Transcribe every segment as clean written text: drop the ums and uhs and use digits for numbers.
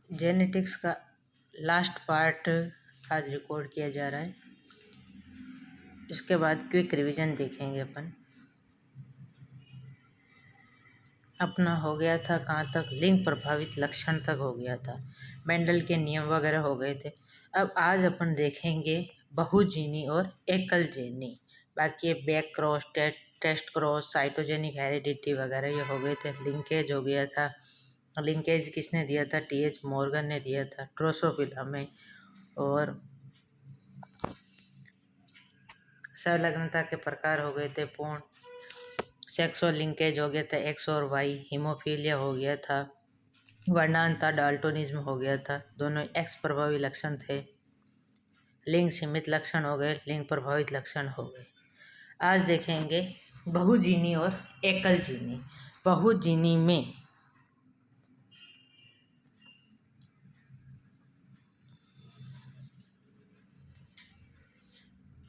Genetics का last part आज record किया जा रहा है। इसके बाद क्विक रिवीजन देखेंगे अपन। अपना हो गया था कहाँ तक, लिंग प्रभावित लक्षण तक हो गया था, मेंडल के नियम वगैरह हो गए थे। अब आज अपन देखेंगे बहुजीनी और एकल जीनी। बाकी ये back cross, test cross, cytogenic heredity वगैरह ये हो गए थे। लिंकेज हो गया था। लिंकेज किसने दिया था? टीएच मॉर्गन ने दिया था ड्रोसोफिला में। और संलग्नता के प्रकार हो गए थे पूर्ण। सेक्सुअल लिंकेज हो गया था एक्स और वाई। हीमोफीलिया हो गया था। वर्णांता डाल्टोनिज्म हो गया था, दोनों एक्स प्रभावी लक्षण थे। लिंग सीमित लक्षण हो गए, लिंग प्रभावित लक्षण हो गए। आज देखेंगे बहुजीनी और एकल जीनी। बहुजीनी में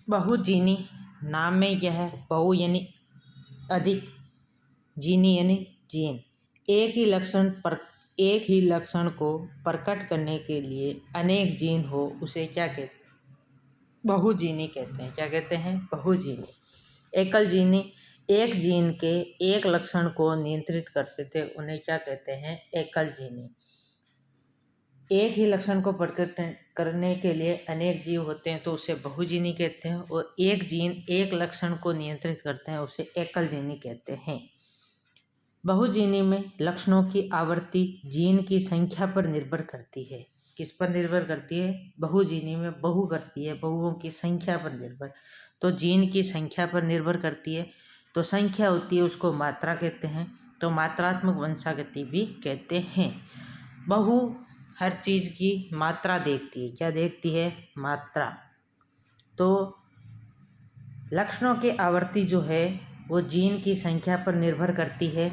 बहुजीनी नाम में यह है, बहु यानी अधिक, जीनी यानी जीन। एक ही लक्षण को प्रकट करने के लिए अनेक जीन हो उसे क्या कहते हैं? बहुजीनी कहते हैं। क्या कहते हैं? बहुजीनी। एकल जीनी एक जीन के एक लक्षण को नियंत्रित करते थे, उन्हें क्या कहते हैं? एकल जीनी। एक ही लक्षण को प्रकट करने के लिए अनेक जीव होते हैं तो उसे बहुजीनी कहते हैं, और एक जीन एक लक्षण को नियंत्रित करते हैं उसे एकल जीनी कहते हैं। बहुजीनी में लक्षणों की आवृत्ति जीन की संख्या पर निर्भर करती है। किस पर निर्भर करती है? बहुजीनी में बहु करती है, बहुओं की संख्या पर निर्भर। तो जीन की संख्या पर निर्भर करती है, तो संख्या होती है उसको मात्रा कहते हैं, तो मात्रात्मक वंशागति भी कहते हैं। बहु हर चीज़ की मात्रा देखती है। क्या देखती है? मात्रा। तो लक्षणों की आवृत्ति जो है वो जीन की संख्या पर निर्भर करती है।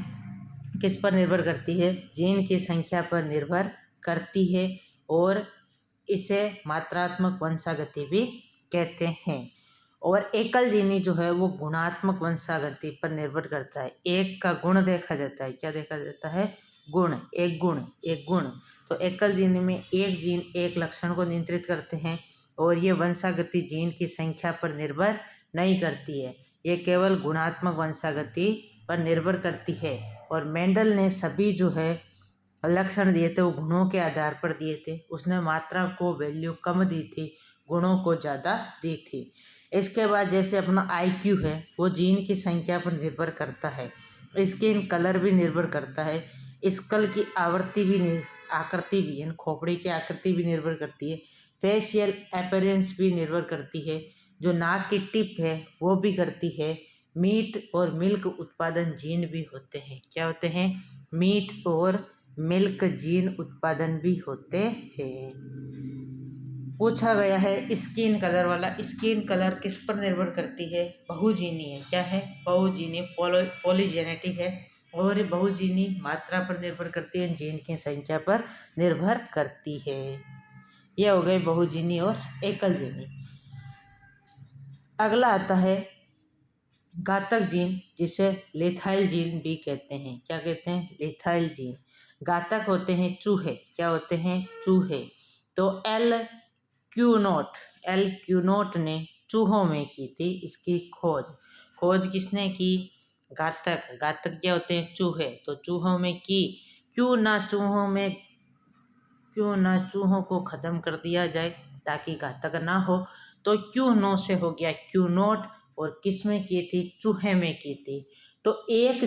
किस पर निर्भर करती है? जीन की संख्या पर निर्भर करती है, और इसे मात्रात्मक वंशागति भी कहते हैं। और एकल जीनी जो है वो गुणात्मक वंशागति पर निर्भर करता है। एक का गुण देखा जाता है। क्या देखा जाता है? गुण। एक गुण, एक गुण। तो एकल जीनी में एक जीन एक लक्षण को नियंत्रित करते हैं, और ये वंशागति जीन की संख्या पर निर्भर नहीं करती है, ये केवल गुणात्मक वंशागति पर निर्भर करती है। और मेंडल ने सभी जो है लक्षण दिए थे वो गुणों के आधार पर दिए थे। उसने मात्रा को वैल्यू कम दी थी, गुणों को ज़्यादा दी थी। इसके बाद जैसे अपना IQ है वो जीन की संख्या पर निर्भर करता है। स्किन कलर भी निर्भर करता है। स्कल की आकृति भी यानी खोपड़ी की आकृति भी निर्भर करती है। फेशियल अपीयरेंस भी निर्भर करती है। जो नाक की टिप है वो भी करती है। मीट और मिल्क उत्पादन जीन भी होते हैं। क्या होते हैं? मीट और मिल्क जीन उत्पादन भी होते हैं। पूछा गया है स्किन कलर वाला। स्किन कलर किस पर निर्भर करती है? बहुजीनी है। क्या है? बहुजीनी, पॉलीजेनेटिक है। और बहुजीनी मात्रा पर निर्भर करती है, जीन की संख्या पर निर्भर करती है। यह हो गए बहुजीनी और एकल जीनी। अगला आता है घातक जीन, जिसे लेथाइल जीन भी कहते हैं। क्या कहते हैं? लेथाइल जीन। घातक होते हैं चूहे। क्या होते हैं? चूहे। तो एल क्यूनोट ने चूहों में की थी इसकी खोज किसने की? घातक क्या होते हैं? चूहे। तो चूहों में की। क्यों ना चूहों को खत्म कर दिया जाए ताकि घातक ना हो, तो क्यूनो से हो गया क्यूनोट। और किस में की थी? चूहे में की थी। तो एक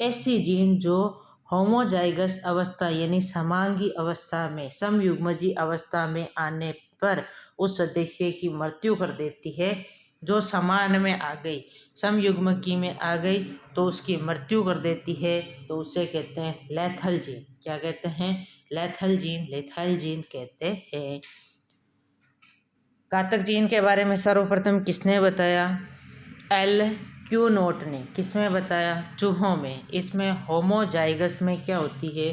ऐसी जीन जो होमोजाइगस अवस्था यानी समांगी अवस्था में, समयुग्मजी अवस्था में आने पर उस सदस्य की मृत्यु कर देती है। जो समान में आ गई, समयुग्मकी में आ गई तो उसकी मृत्यु कर देती है, तो उसे कहते हैं लेथल जीन। क्या कहते हैं? लेथल जीन कहते हैं। घातक जीन के बारे में सर्वप्रथम किसने बताया? एल क्यूनोट ने। किसमें बताया? चूहों में। इसमें होमोजाइगस में क्या होती है?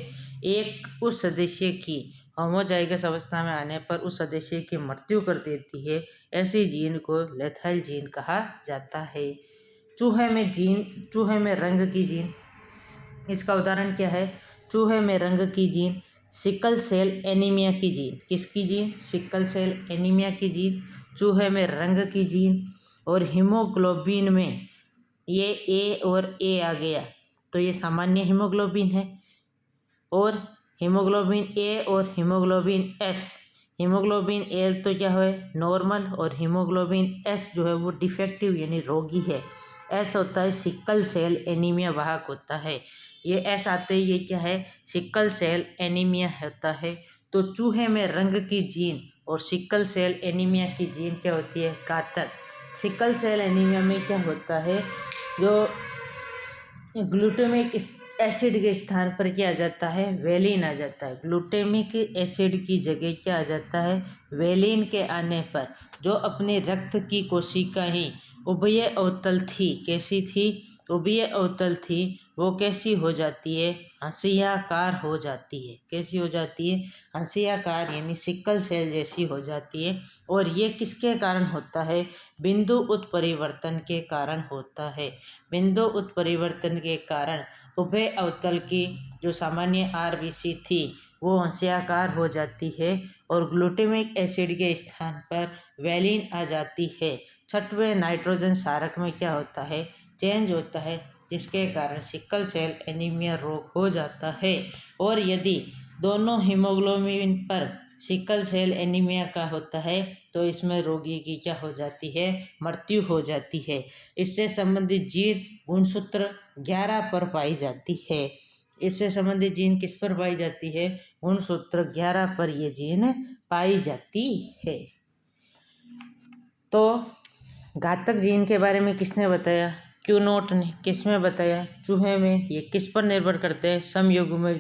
एक उस सदस्य की होमोजाइगस अवस्था में आने पर उस सदस्य की मृत्यु कर देती है। ऐसी जीन को लेथल जीन कहा जाता है। चूहे में रंग की जीन। इसका उदाहरण क्या है? चूहे में रंग की जीन सिकल सेल एनीमिया की जीन, किसकी जीन? सिकल सेल एनीमिया की जीन। चूहे में रंग की जीन। और हीमोग्लोबिन में ये ए और ए आ गया तो ये सामान्य हीमोग्लोबिन है। और हीमोग्लोबिन ए और हीमोग्लोबिन एस, हीमोग्लोबिन ए तो क्या है? नॉर्मल। और हीमोग्लोबिन एस जो है वो डिफेक्टिव यानी रोगी है। एस होता है सिकल सेल एनीमिया वाहक होता है। ये एस आते ही ये क्या है? सिकल सेल एनीमिया होता है। तो चूहे में रंग की जीन और सिकल सेल एनीमिया की जीन क्या होती है? घातक। सिकल सेल एनीमिया में क्या होता है? जो ग्लूटामिक एसिड के स्थान पर क्या आ जाता है? वेलिन आ जाता है। ग्लूटामिक एसिड की जगह क्या आ जाता है? वेलिन के आने पर जो अपने रक्त की कोशिकाएं उभय अवतल थी, कैसी थी? उभय अवतल थी, वो कैसी हो जाती है? हंसियाकार हो जाती है। कैसी हो जाती है? हंसियाकार यानी सिकल सेल जैसी हो जाती है। और ये किसके कारण होता है? बिंदु उत्परिवर्तन के कारण होता है। बिंदु उत्परिवर्तन के कारण उभय अवतल की जो सामान्य आरबीसी थी वो हंसियाकार हो जाती है और ग्लूटामिक एसिड के स्थान पर वेलिन आ जाती है। छठवें नाइट्रोजन क्षारक में क्या होता है? चेंज होता है, जिसके कारण सिकल सेल एनीमिया रोग हो जाता है। और यदि दोनों हीमोग्लोबिन पर सिकल सेल एनीमिया का होता है तो इसमें रोगी की क्या हो जाती है? मृत्यु हो जाती है। इससे संबंधित जीन गुणसूत्र 11 पर पाई जाती है। इससे संबंधित जीन किस पर पाई जाती है? गुणसूत्र 11 पर ये जीन पाई जाती है। तो घातक जीन के बारे में किसने बताया? क्यूनोट ने। किस में बताया? चूहे में। ये किस पर निर्भर करते हैं? समयुग्म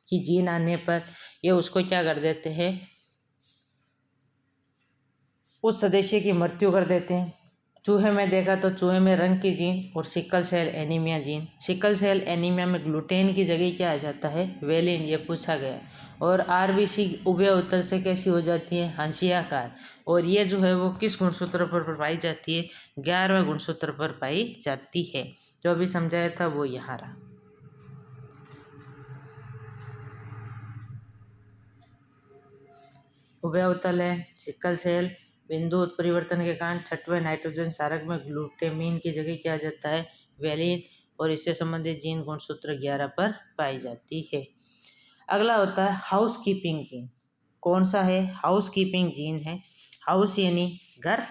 की जीन आने पर ये उसको क्या कर देते हैं? उस सदस्य की मृत्यु कर देते हैं। चूहे में देखा तो चूहे में रंग की जीन और sickle cell anaemia gene. Sickle cell anaemia में ग्लूटेन की जगह क्या आ जाता है? वेलिन, ये पूछा गया। और आरबीसी उभय अवतल से कैसी हो जाती है? हंसियाकार। और ये जो है वो किस गुणसूत्र पर पाई जाती है? 11वें गुणसूत्र पर पाई जाती है। जो अभी समझाया था वो यहाँ रहा। उभय अवतल है, सिकल सेल, बिंदु उत्परिवर्तन के कारण छठवें नाइट्रोजन क्षारक में ग्लूटामिन की जगह क्या आ जाता है? वेलिन। और इससे संबंधित जीन गुणसूत्र 11 पर पाई जाती है। अगला होता है हाउस कीपिंग जीन। कौन सा है? हाउस कीपिंग जीन है। हाउस यानी घर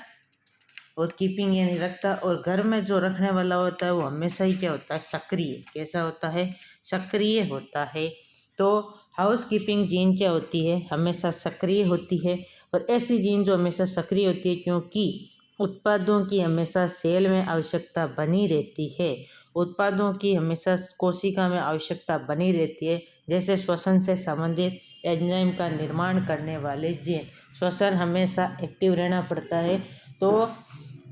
और कीपिंग यानी रखता। और घर में जो रखने वाला होता है वो हमेशा ही क्या होता है? सक्रिय। कैसा होता है? सक्रिय होता है। तो हाउस कीपिंग जीन क्या होती है? हमेशा सक्रिय होती है। और ऐसी जीन जो हमेशा सक्रिय होती है क्योंकि उत्पादों की हमेशा सेल में आवश्यकता बनी रहती है। उत्पादों की हमेशा कोशिका में आवश्यकता बनी रहती है। जैसे श्वसन से संबंधित एंजाइम का निर्माण करने वाले जीन। श्वसन हमेशा एक्टिव रहना पड़ता है। तो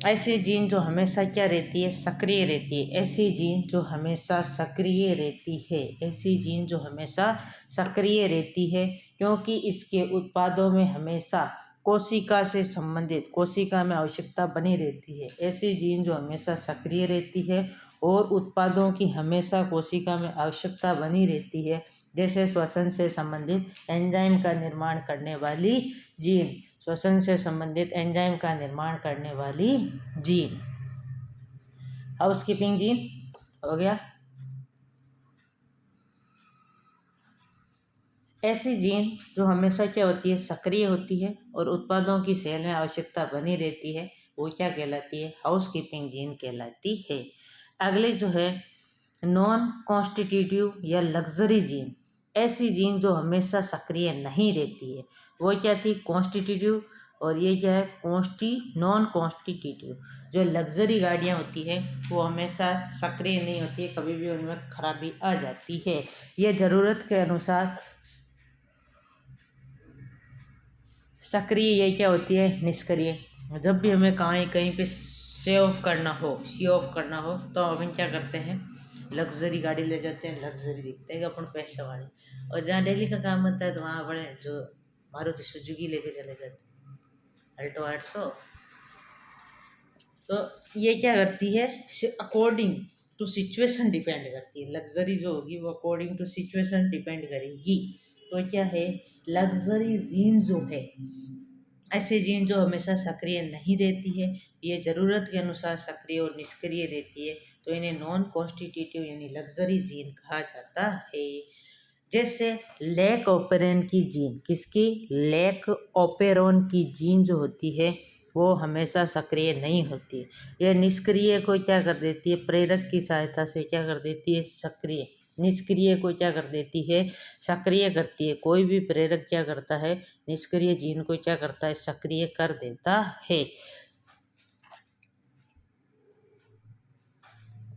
ऐसी जीन जो हमेशा क्या रहती है? सक्रिय रहती है। ऐसी जीन जो हमेशा सक्रिय रहती है। ऐसी जीन जो हमेशा सक्रिय रहती है क्योंकि इसके उत्पादों में हमेशा कोशिका से संबंधित, कोशिका में आवश्यकता बनी रहती है। ऐसी जीन जो हमेशा सक्रिय रहती है और उत्पादों की हमेशा कोशिका में आवश्यकता बनी रहती है। जैसे श्वसन से संबंधित एंजाइम का निर्माण करने वाली जीन। श्वसन से संबंधित एंजाइम का निर्माण करने वाली जीन। हाउसकीपिंग जीन हो गया। ऐसी जीन जो हमेशा क्या होती है? सक्रिय होती है और उत्पादों की सेल में आवश्यकता बनी रहती है, वो क्या कहलाती है? हाउसकीपिंग जीन कहलाती है। अगले जो है नॉन कॉन्स्टिट्यूटिव या लग्जरी जीन। ऐसी जीन जो हमेशा सक्रिय नहीं रहती है वो क्या थी? कॉन्स्टिट्यूटिव। और ये क्या है? Non constitutive. जो लग्जरी गाड़ियाँ होती है वो हमेशा सक्रिय नहीं होती है, कभी भी उनमें खराबी आ जाती है। ये ज़रूरत के अनुसार सक्रिय, ये क्या होती है? निष्क्रिय। जब भी हमें कहीं पे शो ऑफ करना हो तो हम क्या करते हैं? लग्जरी गाड़ी ले जाते हैं, लग्जरी दिखते हैं अपन पैसे वाले। और जहाँ डेली का काम होता है तो वहाँ बड़े जो मारुति सुजुकी लेके चले जाते हैं, अल्टो 800। तो ये क्या करती है? अकॉर्डिंग टू सिचुएशन डिपेंड करती है। लग्जरी जो होगी वो अकॉर्डिंग टू सिचुएशन डिपेंड करेगी। तो क्या है, लग्जरी जीन जो है, ऐसे जीन जो हमेशा सक्रिय नहीं रहती है, ये ज़रूरत के अनुसार सक्रिय और निष्क्रिय रहती है, तो इन्हें नॉन कॉन्स्टिट्यूटिव यानी लग्जरी जीन कहा जाता है। जैसे लैक ओपेरॉन की जीन, किसकी, लैक ओपेरॉन की जीन जो होती है वो हमेशा सक्रिय नहीं होती, यह निष्क्रिय को क्या कर देती है, प्रेरक की सहायता से क्या कर देती है, सक्रिय, निष्क्रिय को क्या कर देती है, सक्रिय करती है। कोई भी प्रेरक क्या करता है, निष्क्रिय जीन को क्या करता है, सक्रिय कर देता है।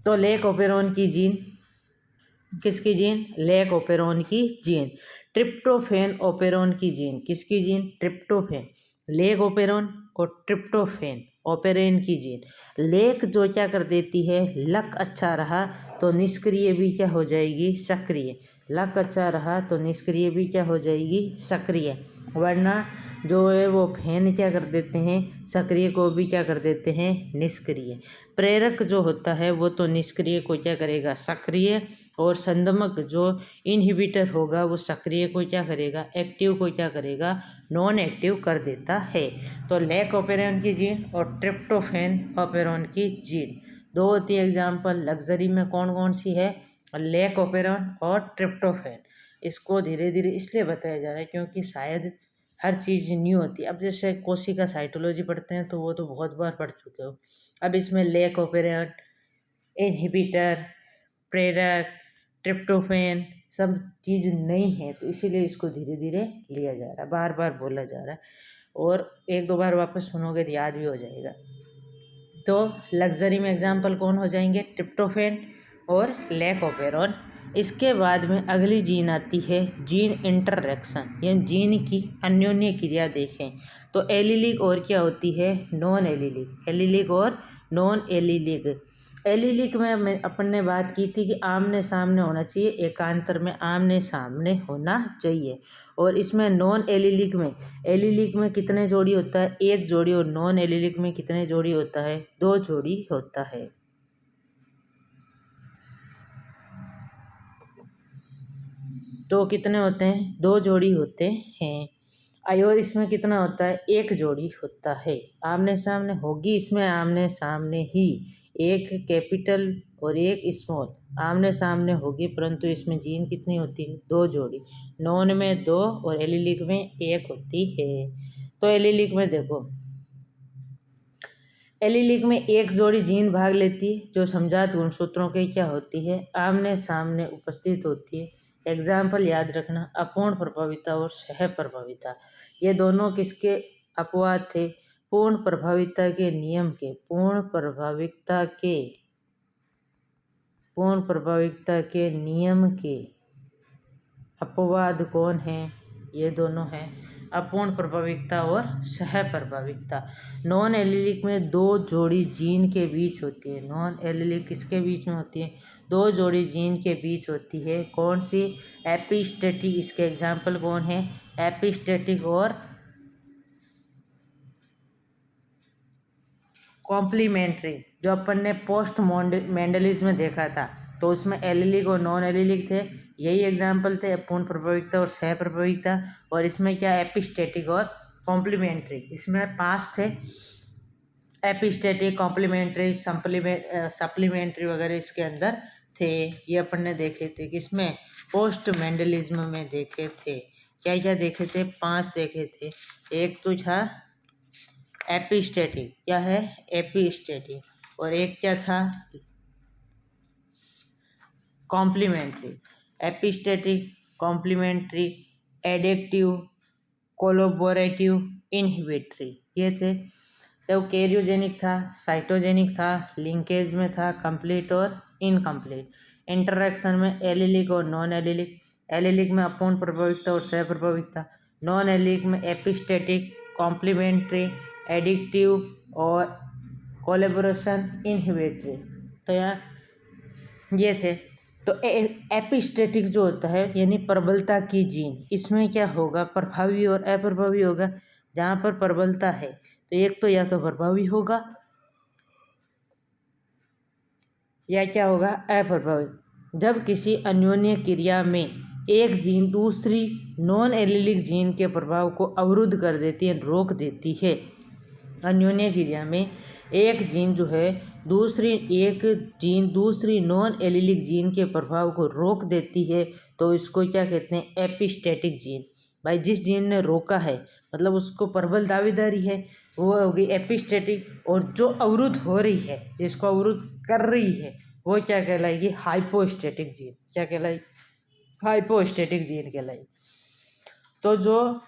तो लैक ओपेरॉन की जीन, किसकी जीन, लैक ओपेरॉन की जीन। ट्रिप्टोफैन ओपेरॉन की जीन, किसकी जीन, ट्रिप्टोफैन, लैक ओपेरॉन और ट्रिप्टोफैन ओपेरॉन की जीन। लेक जो क्या कर देती है, लक अच्छा रहा तो निष्क्रिय भी क्या हो जाएगी, सक्रिय, लक अच्छा रहा तो निष्क्रिय भी क्या हो जाएगी, सक्रिय, वरना जो है वो फैन क्या कर देते हैं, सक्रिय को भी क्या कर देते हैं, निष्क्रिय। प्रेरक जो होता है वो तो निष्क्रिय को क्या करेगा, सक्रिय, और संदमक जो इनहिबिटर होगा वो सक्रिय को क्या करेगा, एक्टिव को क्या करेगा, नॉन एक्टिव कर देता है। तो लैक ओपेरॉन की जीन और ट्रिप्टोफैन ओपेरॉन की जीन, दो होती है एग्जाम्पल। लग्जरी में कौन कौन सी है, लैक ओपेरॉन और ट्रिप्टोफैन। इसको धीरे धीरे इसलिए बताया जा रहा है क्योंकि शायद हर चीज़ न्यू होती है। अब जैसे कोशिका साइटोलॉजी पढ़ते हैं तो वो तो बहुत बार पढ़ चुके हो। अब इसमें लैक ओपेरॉन, इनहिबिटर, प्रेरक, ट्रिप्टोफैन सब चीज़ नई है, तो इसीलिए इसको धीरे धीरे लिया जा रहा है, बार बार बोला जा रहा है, और एक दो बार वापस सुनोगे तो याद भी हो जाएगा। तो लग्जरी में एग्जाम्पल कौन हो जाएंगे, ट्रिप्टोफैन और लैक ओपेरॉन। इसके बाद में अगली जीन आती है जीन इंटरैक्शन, यानी जीन की अन्योन्य क्रिया देखें तो एलिलिक और क्या होती है, नॉन एलिलिक, एलिलिक और नॉन एलिलिक। एलिलिक में अपन ने बात की थी कि आमने सामने होना चाहिए, एकांतर में आमने सामने होना चाहिए। और इसमें नॉन एलिलिक में, एलिलिक में कितने जोड़ी होता है, एक जोड़ी, और नॉन एलिलिक में कितने जोड़ी होता है, दो जोड़ी होता है। तो कितने होते हैं, दो जोड़ी होते हैं। और इसमें कितना होता है, एक जोड़ी होता है। आमने सामने होगी इसमें, आमने सामने ही, एक कैपिटल और एक स्मॉल आमने सामने होगी, परंतु इसमें जीन कितनी होती है, दो जोड़ी। नॉन में दो और एलिलिक में एक होती है। तो एलिलिक में देखो, एलिलिक में एक जोड़ी जीन भाग लेती है जो समजात गुणसूत्रों के क्या होती है, आमने सामने उपस्थित होती है। एग्जाम्पल याद रखना, अपूर्ण प्रभाविता और सह प्रभाविता, ये दोनों किसके अपवाद थे, पूर्ण प्रभाविता के नियम के, पूर्ण प्रभाविता के नियम के अपवाद कौन है, ये दोनों हैं, अपूर्ण प्रभाविकता और सह प्रभाविकता। नॉन एलिलिक में दो जोड़ी जीन के बीच होती है, नॉन एलिलिक किसके बीच में होती है, दो जोड़ी जीन के बीच होती है। कौन सी, एपिस्टेटिक, इसके एग्जाम्पल कौन है, एपिस्टेटिक और कॉम्प्लीमेंट्री, जो अपन ने पोस्ट मेंडलिज्म में देखा था, तो उसमें एलिलिक और नॉन एलिलिक थे, यही एग्जाम्पल थे, पूर्ण प्रभाविकता और सह प्रभाविकता। और इसमें क्या, एपिस्टेटिक और कॉम्प्लीमेंट्री, इसमें 5 थे, एपिस्टेटिक, कॉम्प्लीमेंट्री, सप्लीमेंट्री वगैरह इसके अंदर थे। ये अपन ने देखे थे किसमें, पोस्ट मेंडलिज्म में देखे थे। क्या क्या देखे थे, 5 देखे थे। एक तो था एपिस्टेटिक, क्या है, एपिस्टेटिक, और एक क्या था, कॉम्प्लीमेंट्री। एपिस्टेटिक, कॉम्प्लीमेंट्री, एडेक्टिव, कोलोबोरेटिव, इनहिबिटरी, ये थे। तो कैरियोजेनिक था, साइटोजेनिक था, लिंकेज में था, कंप्लीट और इनकम्प्लीट। इंटरैक्शन में एलिलिक और नॉन एलिलिक, एलिलिक में अपूर्ण प्रभाविकता और सह प्रभाविकता, नॉन एलिलिक में एपिस्टेटिक, कॉम्प्लीमेंट्री, एडिक्टिव और कोलेबोरेशन, इनहिबिटरी। तो यहाँ ये थे। तो एपिस्टेटिक जो होता है यानी प्रबलता की जीन, इसमें क्या होगा, प्रभावी और अप्रभावी होगा। जहाँ पर प्रबलता है तो एक तो या तो प्रभावी होगा या क्या होगा, अप्रभावी। जब किसी अन्योन्य क्रिया में एक जीन दूसरी नॉन एलिलिक जीन के प्रभाव को अवरुद्ध कर देती है, रोक देती है। अन्योन्य क्रिया में एक जीन दूसरी नॉन एलिलिक जीन के प्रभाव को रोक देती है, तो इसको क्या कहते हैं? Epistatic gene. भाई जिस जीन ने रोका है मतलब उसको प्रबल दावेदारी है, वो होगी एपिस्टेटिक। और जो अवरुद्ध हो रही है, जिसको अवरुद्ध कर रही है, वो क्या कहलाएगी? Hypostatic gene. क्या कहलाई? हाइपोस्टेटिक जीन कहलाई। तो जो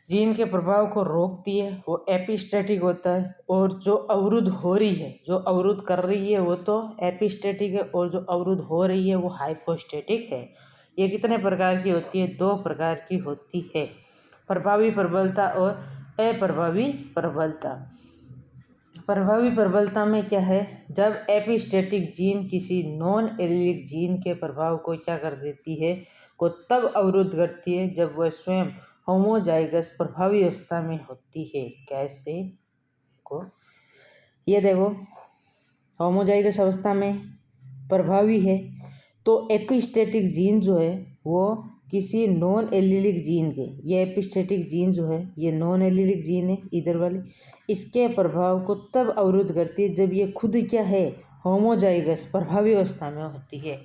जीन के प्रभाव को रोकती है वो एपिस्टेटिक होता है, और जो अवरुद्ध हो रही है, जो अवरुद्ध कर रही है वो तो एपिस्टेटिक है, और जो अवरुद्ध हो रही है वो हाइपोस्टेटिक है। ये कितने प्रकार की होती है? 2 प्रकार की होती है, प्रभावी प्रबलता और अप्रभावी प्रबलता। प्रभावी प्रबलता में क्या है? जब एपिस्टेटिक जीन किसी नॉन एलिलिक जीन के प्रभाव को क्या कर देती है? को तब अवरुद्ध करती है जब वह स्वयं होमोजाइगस प्रभावी अवस्था में होती है। कैसे को? ये देखो, होमोजाइगस अवस्था में प्रभावी है तो एपिस्टेटिक जीन जो है वो किसी नॉन एलिलिक जीन के, ये एपिस्टेटिक जीन जो है ये नॉन एलिलिक जीन है इधर वाली, इसके प्रभाव को तब अवरुद्ध करती है जब ये खुद क्या है? होमोजाइगस प्रभावी अवस्था में होती है।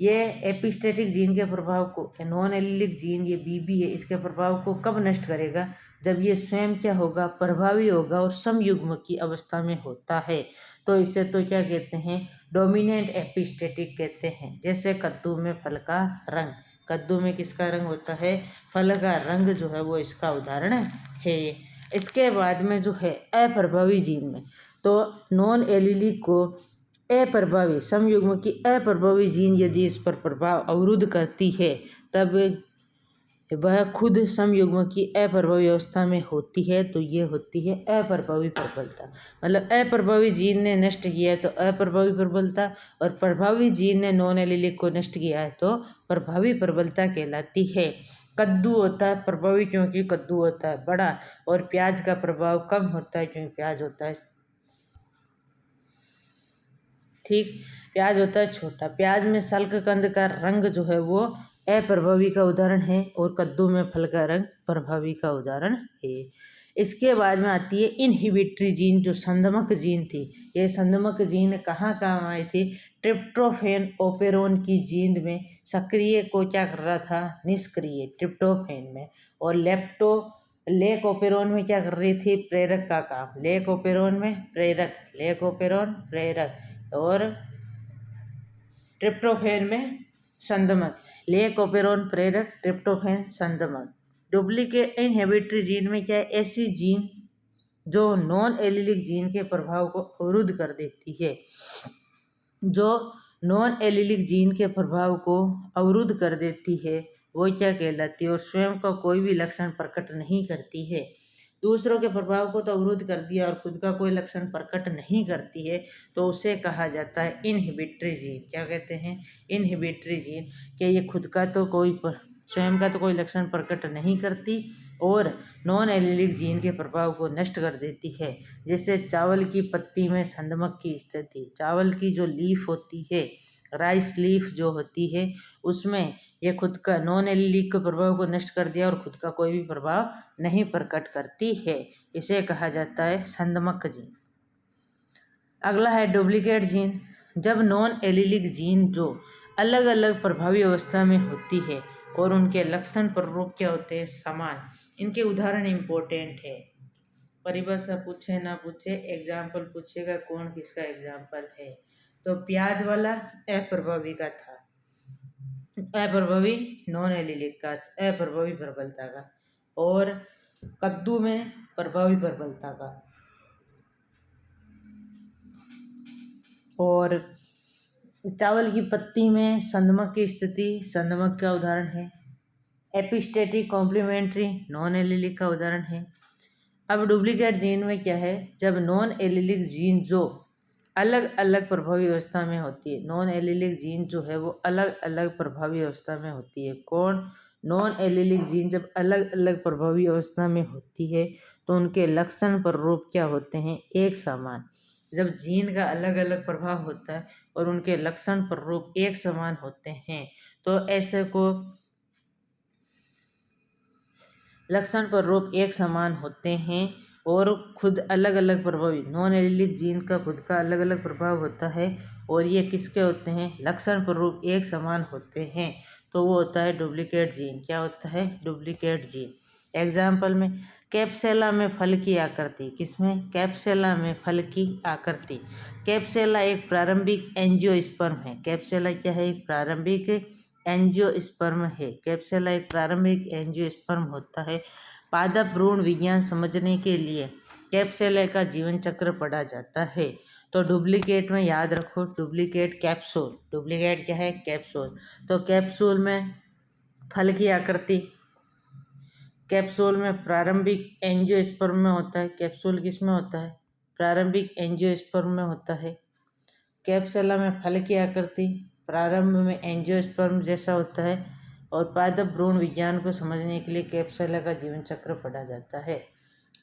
ये एपिस्टेटिक जीन के प्रभाव को, नॉन एलिलिक जीन ये बीबी है, इसके प्रभाव को कब नष्ट करेगा? जब ये स्वयं क्या होगा? प्रभावी होगा और समयुग्म की अवस्था में होता है। तो इसे तो क्या कहते हैं? डोमिनेंट एपिस्टेटिक कहते हैं। जैसे कद्दू में फल का रंग, कद्दू में किसका रंग होता है? फल का रंग जो है वो इसका उदाहरण है। इसके बाद में जो है अप्रभावी जीन में, तो नॉन एलिलिक को अप्रभावी समयुग्म की अप्रभावी जीन यदि इस पर प्रभाव अवरुद्ध करती है तब वह खुद समयुग्म की अप्रभावी अवस्था में होती है, तो ये होती है अप्रभावी प्रबलता। मतलब अप्रभावी जीन ने नष्ट किया है तो अप्रभावी प्रबलता, और प्रभावी जीन ने नॉन एलिलिक को नष्ट किया है तो प्रभावी प्रबलता कहलाती है। कद्दू होता है प्रभावी क्योंकि कद्दू होता है बड़ा, और प्याज का प्रभाव कम होता है क्योंकि प्याज होता है ठीक, प्याज होता है छोटा। प्याज में शल्ककंद का रंग जो है वो अप्रभावी का उदाहरण है, और कद्दू में फल का रंग प्रभावी का उदाहरण है। इसके बाद में आती है इनहिबिटरी जीन, जो संदमक जीन थी। ये संदमक जीन कहाँ काम आई थी? ट्रिप्टोफैन ओपेरोन की जीन में सक्रिय को क्या कर रहा था? निष्क्रिय ट्रिप्टोफैन में। और लेक ओपेरोन में क्या कर रही थी? प्रेरक का काम। लेक ओपेरोन में प्रेरक, लेक ओपेरोन प्रेरक, और ट्रिप्टोफैन में संदमक। लेक ओपेरोन प्रेरक, ट्रिप्टोफैन संदमक। डुप्लीकेट इनहिबिटरी जीन में क्या है? ऐसी जीन जो नॉन एलिलिक जीन के प्रभाव को अवरुद्ध कर देती है। जो नॉन एलिलिक जीन के प्रभाव को अवरुद्ध कर देती है वो क्या कहलाती है? और स्वयं का कोई भी लक्षण प्रकट नहीं करती है। दूसरों के प्रभाव को तो अवरुद्ध कर दिया और खुद का कोई लक्षण प्रकट नहीं करती है, तो उसे कहा जाता है इनहिबिटरी जीन। क्या कहते हैं? Inhibitory gene. कि ये खुद का तो कोई स्वयं का तो कोई लक्षण प्रकट नहीं करती और नॉन एलिलिक जीन के प्रभाव को नष्ट कर देती है। जैसे चावल की पत्ती में संदमक की स्थिति, चावल की जो लीफ होती है, राइस लीफ जो होती है, उसमें यह खुद का नॉन एलिलिक के प्रभाव को नष्ट कर दिया और खुद का कोई भी प्रभाव नहीं प्रकट करती है। इसे कहा जाता है संदमक जीन। अगला है डुप्लीकेट जीन। जब नॉन एलिलिक जीन जो अलग अलग प्रभावी अवस्था में होती है और उनके लक्षण प्ररूप क्या होते हैं? समान। इनके उदाहरण इम्पोर्टेंट है। परिभाषा पूछे ना पूछे, एग्जाम्पल पूछेगा कौन किसका एग्जाम्पल है। तो प्याज वाला अप्रभावी का था, अप्रभावी नॉन एलिलिक का, अप्रभावी प्रबलता का। और कद्दू में प्रभावी प्रबलता का। और चावल की पत्ती में संदमक की स्थिति, संदमक का उदाहरण है। एपिस्टेटिक कॉम्प्लीमेंट्री नॉन एलिलिक का उदाहरण है। अब डुप्लीकेट जीन में क्या है? जब नॉन एलिलिक जीन जो अलग अलग प्रभावी अवस्था में होती है, नॉन एलिलिक जीन जो है वो अलग अलग प्रभावी अवस्था में होती है। कौन? नॉन एलिलिक जीन जब अलग अलग प्रभावी अवस्था में होती है तो उनके लक्षण प्ररूप क्या होते हैं? एक समान। जब जीन का अलग अलग प्रभाव होता है और उनके लक्षण प्ररूप एक समान होते हैं तो ऐसे को लक्षण पर रूप एक समान होते हैं और खुद अलग अलग प्रभावी। नॉन एलीलिक जीन का खुद का अलग अलग प्रभाव होता है और ये किसके होते हैं? लक्षण पर रूप एक समान होते हैं, तो वो होता है डुप्लीकेट जीन। क्या होता है? Duplicate gene. एग्जाम्पल में कैप्सेला में फल की आकृति। किसमें? कैप्सेला में फल की आकृति। कैप्सेला एक प्रारंभिक एंजियोस्पर्म है। कैप्सेला क्या है? एक प्रारंभिक एंजियोस्पर्म है। कैप्सेला एक प्रारंभिक एंजियोस्पर्म होता है। पादप भ्रूण विज्ञान समझने के लिए कैप्सेला का जीवन चक्र पढ़ा जाता है। तो डुप्लीकेट में याद रखो, डुप्लीकेट कैप्सूल। डुप्लीकेट क्या है? कैप्सूल। तो कैप्सूल में फल की आकृति, कैप्सूल में प्रारंभिक एंजियोस्पर्म में होता है। कैप्सूल किस में होता है? प्रारंभिक एंजियोस्पर्म में होता है। कैप्सेला में फल की आकृति प्रारंभ में एंजियोस्पर्म जैसा होता है और पादप भ्रूण विज्ञान को समझने के लिए कैप्सेला का जीवन चक्र पढ़ा जाता है।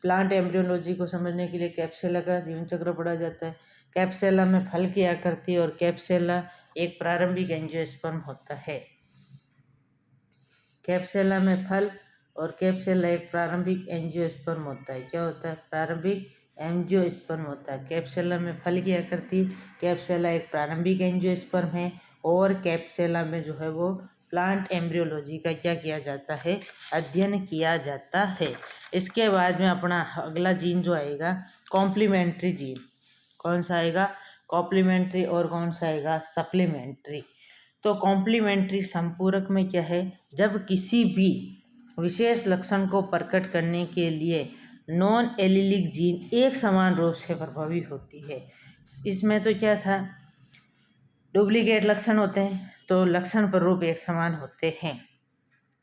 प्लांट एम्ब्रियोलॉजी को समझने के लिए कैप्सेला का जीवन चक्र पढ़ा जाता है। कैप्सेला में फल की आकृति और कैप्सेला एक प्रारंभिक एंजियोस्पर्म होता है। कैप्सेला में फल और कैप्सेला एक प्रारंभिक एंजियोस्पर्म होता है। क्या होता है? प्रारंभिक एंजियोस्पर्म होता है। कैप्सेला में फल की आकृति, कैप्सेला एक प्रारंभिक एंजियोस्पर्म है और कैप्सेला में जो है वो प्लांट एम्ब्रियोलॉजी का क्या किया जाता है? अध्ययन किया जाता है। इसके बाद में अपना अगला जीन जो आएगा कॉम्प्लीमेंट्री जीन। कौन सा आएगा? कॉम्प्लीमेंट्री। और कौन सा आएगा? सप्लीमेंट्री। तो कॉम्प्लीमेंट्री संपूरक में क्या है? जब किसी भी विशेष लक्षण को प्रकट करने के लिए नॉन एलीलिक जीन एक समान रूप से प्रभावी होती है। इसमें तो क्या था? डुप्लीकेट लक्षण होते हैं तो लक्षण पर रूप एक समान होते हैं।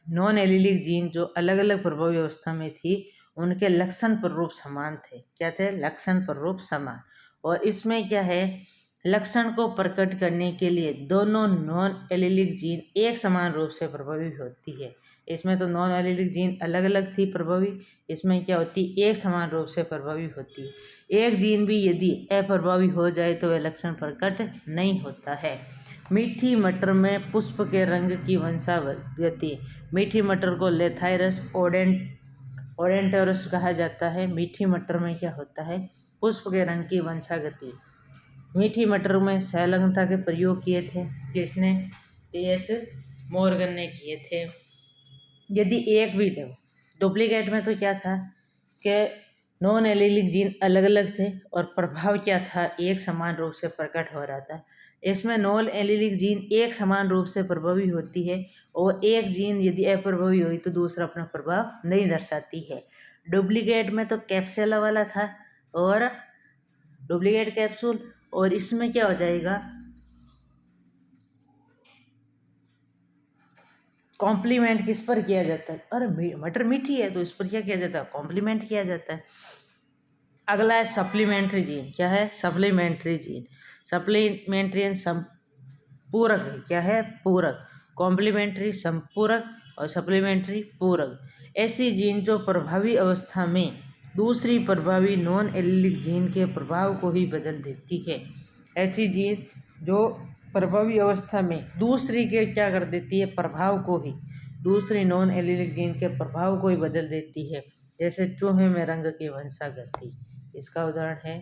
नॉन एलीलिक जीन जो अलग अलग प्रभावी अवस्था में थी उनके लक्षण पर रूप समान थे। क्या थे? लक्षण पर रूप समान। और इसमें क्या है? लक्षण को प्रकट करने के लिए दोनों नॉन एलीलिक जीन एक समान रूप से प्रभावी होती है। इसमें तो नॉन एलीलिक जीन अलग अलग थी प्रभावी, इसमें क्या होती? एक समान रूप से प्रभावी होती है। एक जीन भी यदि अप्रभावी हो जाए तो वह लक्षण प्रकट नहीं होता है। मीठी मटर में पुष्प के रंग की वंशागति। मीठी मटर को लेथाइरस ओडेंटोरस कहा जाता है। मीठी मटर में क्या होता है? पुष्प के रंग की वंशागति। मीठी मटर में संलग्नता के प्रयोग किए थे। किसने? टीएच मॉर्गन ने किए थे। यदि एक भी थे। डुप्लीकेट में तो क्या था कि नॉन एलीलिक जीन अलग अलग थे और प्रभाव क्या था? एक समान रूप से प्रकट हो रहा था। इसमें नॉन एलीलिक जीन एक समान रूप से प्रभावी होती है और एक जीन यदि अप्रभावी हुई तो दूसरा अपना प्रभाव नहीं दर्शाती है। डुप्लीकेट में तो कैप्सेला वाला था और डुप्लीकेट कैप्सूल, और इसमें क्या हो जाएगा? कॉम्प्लीमेंट किस पर किया जाता है? अरे मटर मीठी है तो इस पर क्या किया जाता है? कॉम्प्लीमेंट किया जाता है। अगला है सप्लीमेंट्री जीन। क्या है? Supplementary gene. सप्लीमेंट्री संपूरक है। क्या है? पूरक। कॉम्प्लीमेंट्री संपूरक और सप्लीमेंट्री पूरक। ऐसी जीन जो प्रभावी अवस्था में दूसरी प्रभावी नॉन एलीलिक जीन के प्रभाव को ही बदल देती है। ऐसी जीन जो प्रभावी अवस्था में दूसरी के क्या कर देती है? प्रभाव को ही, दूसरी नॉन एलीलिक जीन के प्रभाव को ही बदल देती है। जैसे चूहे में रंग की वंशागति, इसका उदाहरण है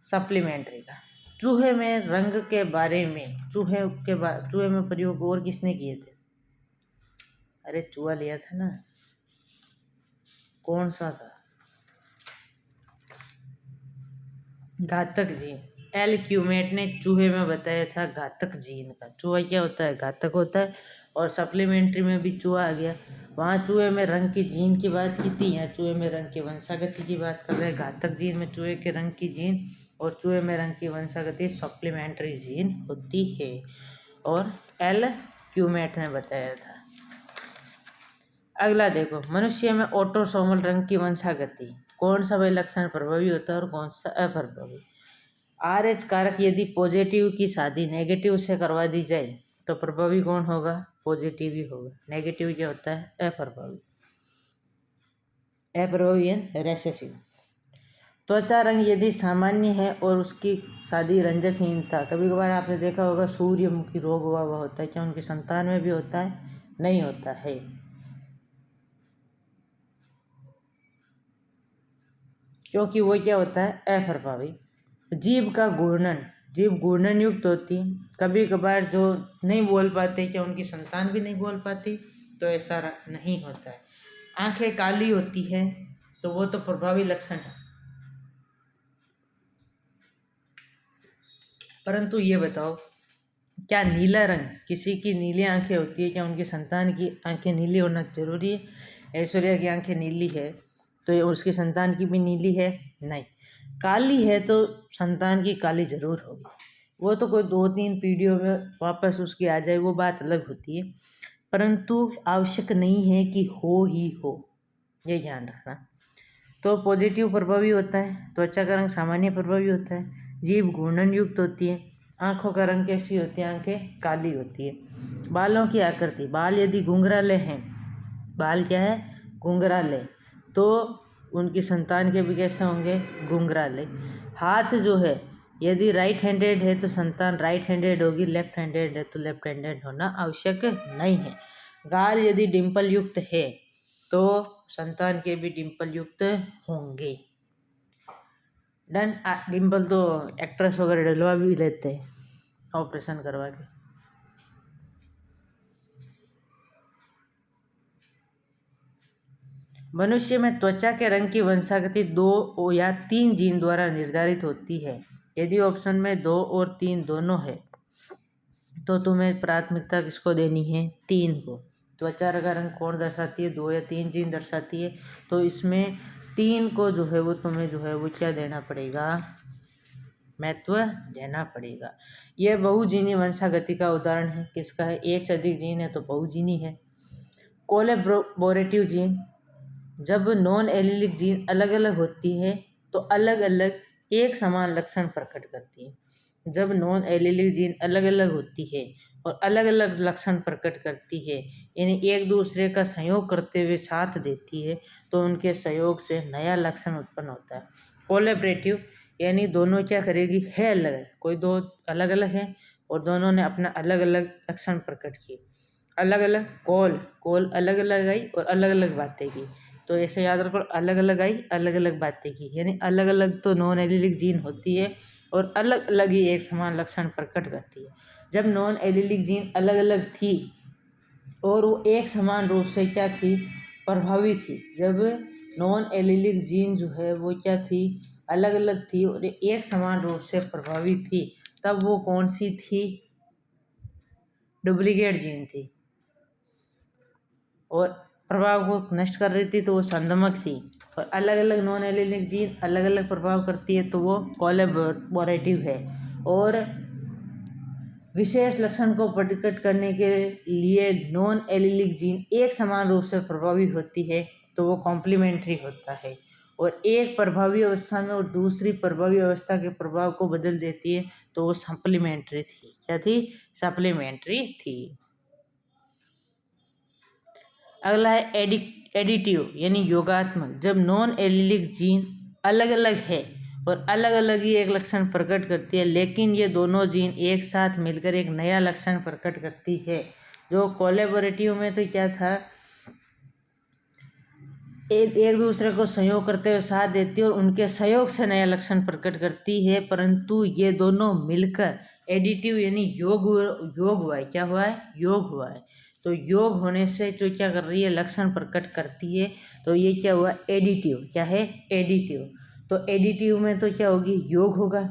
सप्लीमेंट्री का। चूहे में रंग के बारे में, चूहे में प्रयोग और किसने किए थे? अरे चूहा लिया था ना, कौन सा था? घातक जीन। एल क्यूमेट ने चूहे में बताया था घातक जीन का। चूहा क्या होता है? घातक होता है। और सप्लीमेंट्री में भी चूहा आ गया। वहाँ चूहे में रंग की जीन की बात की थी, यहाँ चूहे में रंग की वंशागति की बात कर रहे हैं। घातक जीन में चूहे के रंग की जीन और चूहे में रंग की वंशागति सप्लीमेंट्री जीन होती है और एल क्यूमेट ने बताया था। अगला देखो, मनुष्य में ऑटोसोमल रंग की वंशागति। कौन सा वह लक्षण प्रभावी होता है और कौन सा अप्रभावी? RH कारक यदि पॉजिटिव की शादी नेगेटिव से करवा दी जाए तो प्रभावी कौन होगा? पॉजिटिव ही होगा। नेगेटिव क्या होता है? अप्रभावी। अप्रभावी रेसेसिव। त्वचा रंग यदि सामान्य है और उसकी शादी रंजकहीनता, कभी कभार आपने देखा होगा सूर्यमुखी रोग हुआ होता है, क्या उनकी संतान में भी होता है? नहीं होता है। क्योंकि वो क्या होता है अप्रभावी। जीभ का घूर्णन, जीभ घूर्णन युक्त होती है। कभी कभार जो नहीं बोल पाते, क्या उनकी संतान भी नहीं बोल पाती, तो ऐसा नहीं होता है। आंखें काली होती है तो वो तो प्रभावी लक्षण है। परंतु ये बताओ, क्या नीला रंग, किसी की नीली आंखें होती है, क्या उनकी संतान की आंखें नीली होना जरूरी है? ऐश्वर्या की आंखें नीली है तो ये उसकी संतान की भी नीली है? नहीं। काली है तो संतान की काली जरूर होगी। वो तो कोई 2-3 पीढ़ियों में वापस उसकी आ जाए, वो बात अलग होती है, परंतु आवश्यक नहीं है कि हो ही हो, ये ध्यान रखना। तो पॉजिटिव प्रभावी होता है, त्वचा का रंग सामान्य प्रभावी होता है, जीभ घूर्णन युक्त होती है, आँखों का रंग कैसी होती है, आंखें काली होती है। बालों की आकृति, बाल यदि घुंघराले हैं, बाल क्या है घुंघराले, तो उनकी संतान के भी कैसे होंगे घुंघराले। हाथ जो है यदि राइट हैंडेड है तो संतान राइट हैंडेड होगी, लेफ्ट हैंडेड है तो लेफ्ट हैंडेड होना आवश्यक नहीं है। गाल यदि डिम्पल युक्त है तो संतान के भी डिम्पल युक्त होंगे। डन। डिम्पल तो एक्ट्रेस वगैरह डलवा भी लेते हैं ऑपरेशन करवा के। मनुष्य में त्वचा के रंग की वंशागति 2 या 3 जीन द्वारा निर्धारित होती है। यदि ऑप्शन में 2 और 3 दोनों है तो तुम्हें प्राथमिकता किसको देनी है? 3 को। त्वचा का रंग कौन दर्शाती है? 2 या 3 जीन दर्शाती है, तो इसमें 3 को जो है वो तुम्हें जो है वो क्या देना पड़ेगा? महत्व देना पड़ेगा। यह बहुजीनी वंशागति का उदाहरण है। किसका है? एक से अधिक जीन है तो बहुजीनी है। कोलैबोरेटिव जीन, जब नॉन एलिलिक जीन अलग अलग होती है तो अलग अलग एक समान लक्षण प्रकट करती है। जब नॉन एलिलिक जीन अलग अलग होती है और अलग अलग लक्षण प्रकट करती है, यानी एक दूसरे का सहयोग करते हुए साथ देती है, तो उनके सहयोग से नया लक्षण उत्पन्न होता है। कोलैबोरेटिव यानी दोनों क्या करेगी? है अलग, कोई दो अलग अलग है और दोनों ने अपना अलग अलग लक्षण प्रकट किए। अलग अलग कोल अलग अलग आई और अलग अलग बातें की, तो ऐसे याद रखो, अलग अलग आई अलग अलग बातें की, यानी अलग अलग तो नॉन एलिलिक जीन होती है और अलग अलग ही एक समान लक्षण प्रकट करती है। जब नॉन एलिलिक जीन अलग अलग थी और वो एक समान रूप से क्या थी? प्रभावी थी। जब नॉन एलिलिक जीन जो है वो क्या थी? अलग अलग थी और एक समान रूप से प्रभावी थी, तब वो कौन सी थी? डुप्लीकेट जीन थी। और प्रभाव को नष्ट कर रही थी तो वो संदमक थी। और अलग अलग नॉन एलिलिक जीन अलग अलग प्रभाव करती है तो वो कोलैबोरेटिव है। और विशेष लक्षण को प्रकट करने के लिए नॉन एलिलिक जीन एक समान रूप से प्रभावी होती है तो वो कॉम्प्लीमेंट्री होता है। और एक प्रभावी अवस्था में और दूसरी प्रभावी अवस्था के प्रभाव को बदल देती है तो वो सप्लीमेंट्री थी। क्या थी? सप्लीमेंट्री थी। अगला है एडिटिव यानी योगात्मक। जब नॉन एलिलिक जीन अलग अलग है और अलग अलग ही एक लक्षण प्रकट करती है, लेकिन ये दोनों जीन एक साथ मिलकर एक नया लक्षण प्रकट करती है। जो कोलैबोरेटिव में तो क्या था? एक दूसरे को सहयोग करते हुए साथ देती है और उनके सहयोग से नया लक्षण प्रकट करती है, परंतु ये दोनों मिलकर एडिटिव यानी योग हुआ है। क्या हुआ है? योग हुआ है। तो योग होने से जो क्या कर रही है? लक्षण प्रकट करती है, तो ये क्या हुआ? एडिटिव। क्या है? एडिटिव। तो एडिटिव में तो क्या होगी? योग होगा।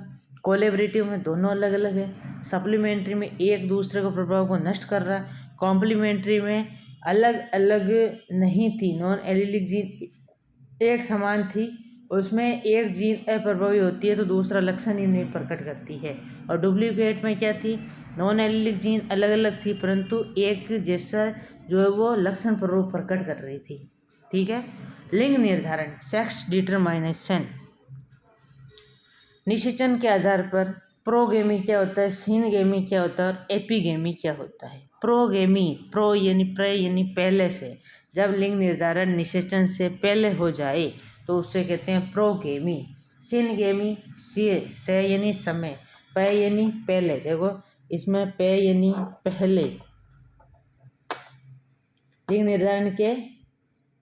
कोलैबोरेटिव में दोनों अलग अलग है। सप्लीमेंट्री में एक दूसरे को प्रभाव को नष्ट कर रहा है। कॉम्प्लीमेंट्री में अलग अलग नहीं थी, नॉन एलिलिक जीन एक समान थी, उसमें एक जीन अप्रभावी होती है तो दूसरा लक्षण ही नहीं प्रकट करती है। और डुप्लीकेट में क्या थी? नॉन एलिलिक जीन अलग अलग थी परंतु एक जैसा जो है वो लक्षण प्ररूप प्रकट कर रही थी। ठीक है। लिंग निर्धारण, सेक्स डिटरमाइनेशन। निषेचन के आधार पर प्रोगेमी क्या होता है, सिनगेमी क्या होता है और एपिगेमी क्या होता है। प्रोगेमी, प्रो यानी यानी पहले से, जब लिंग निर्धारण निषेचन से पहले हो जाए तो उसे कहते हैं प्रोगेमी। सिनगेमी, से यानी समय, प यानी पहले, देखो इसमें प यानी पहले, लिंग निर्धारण के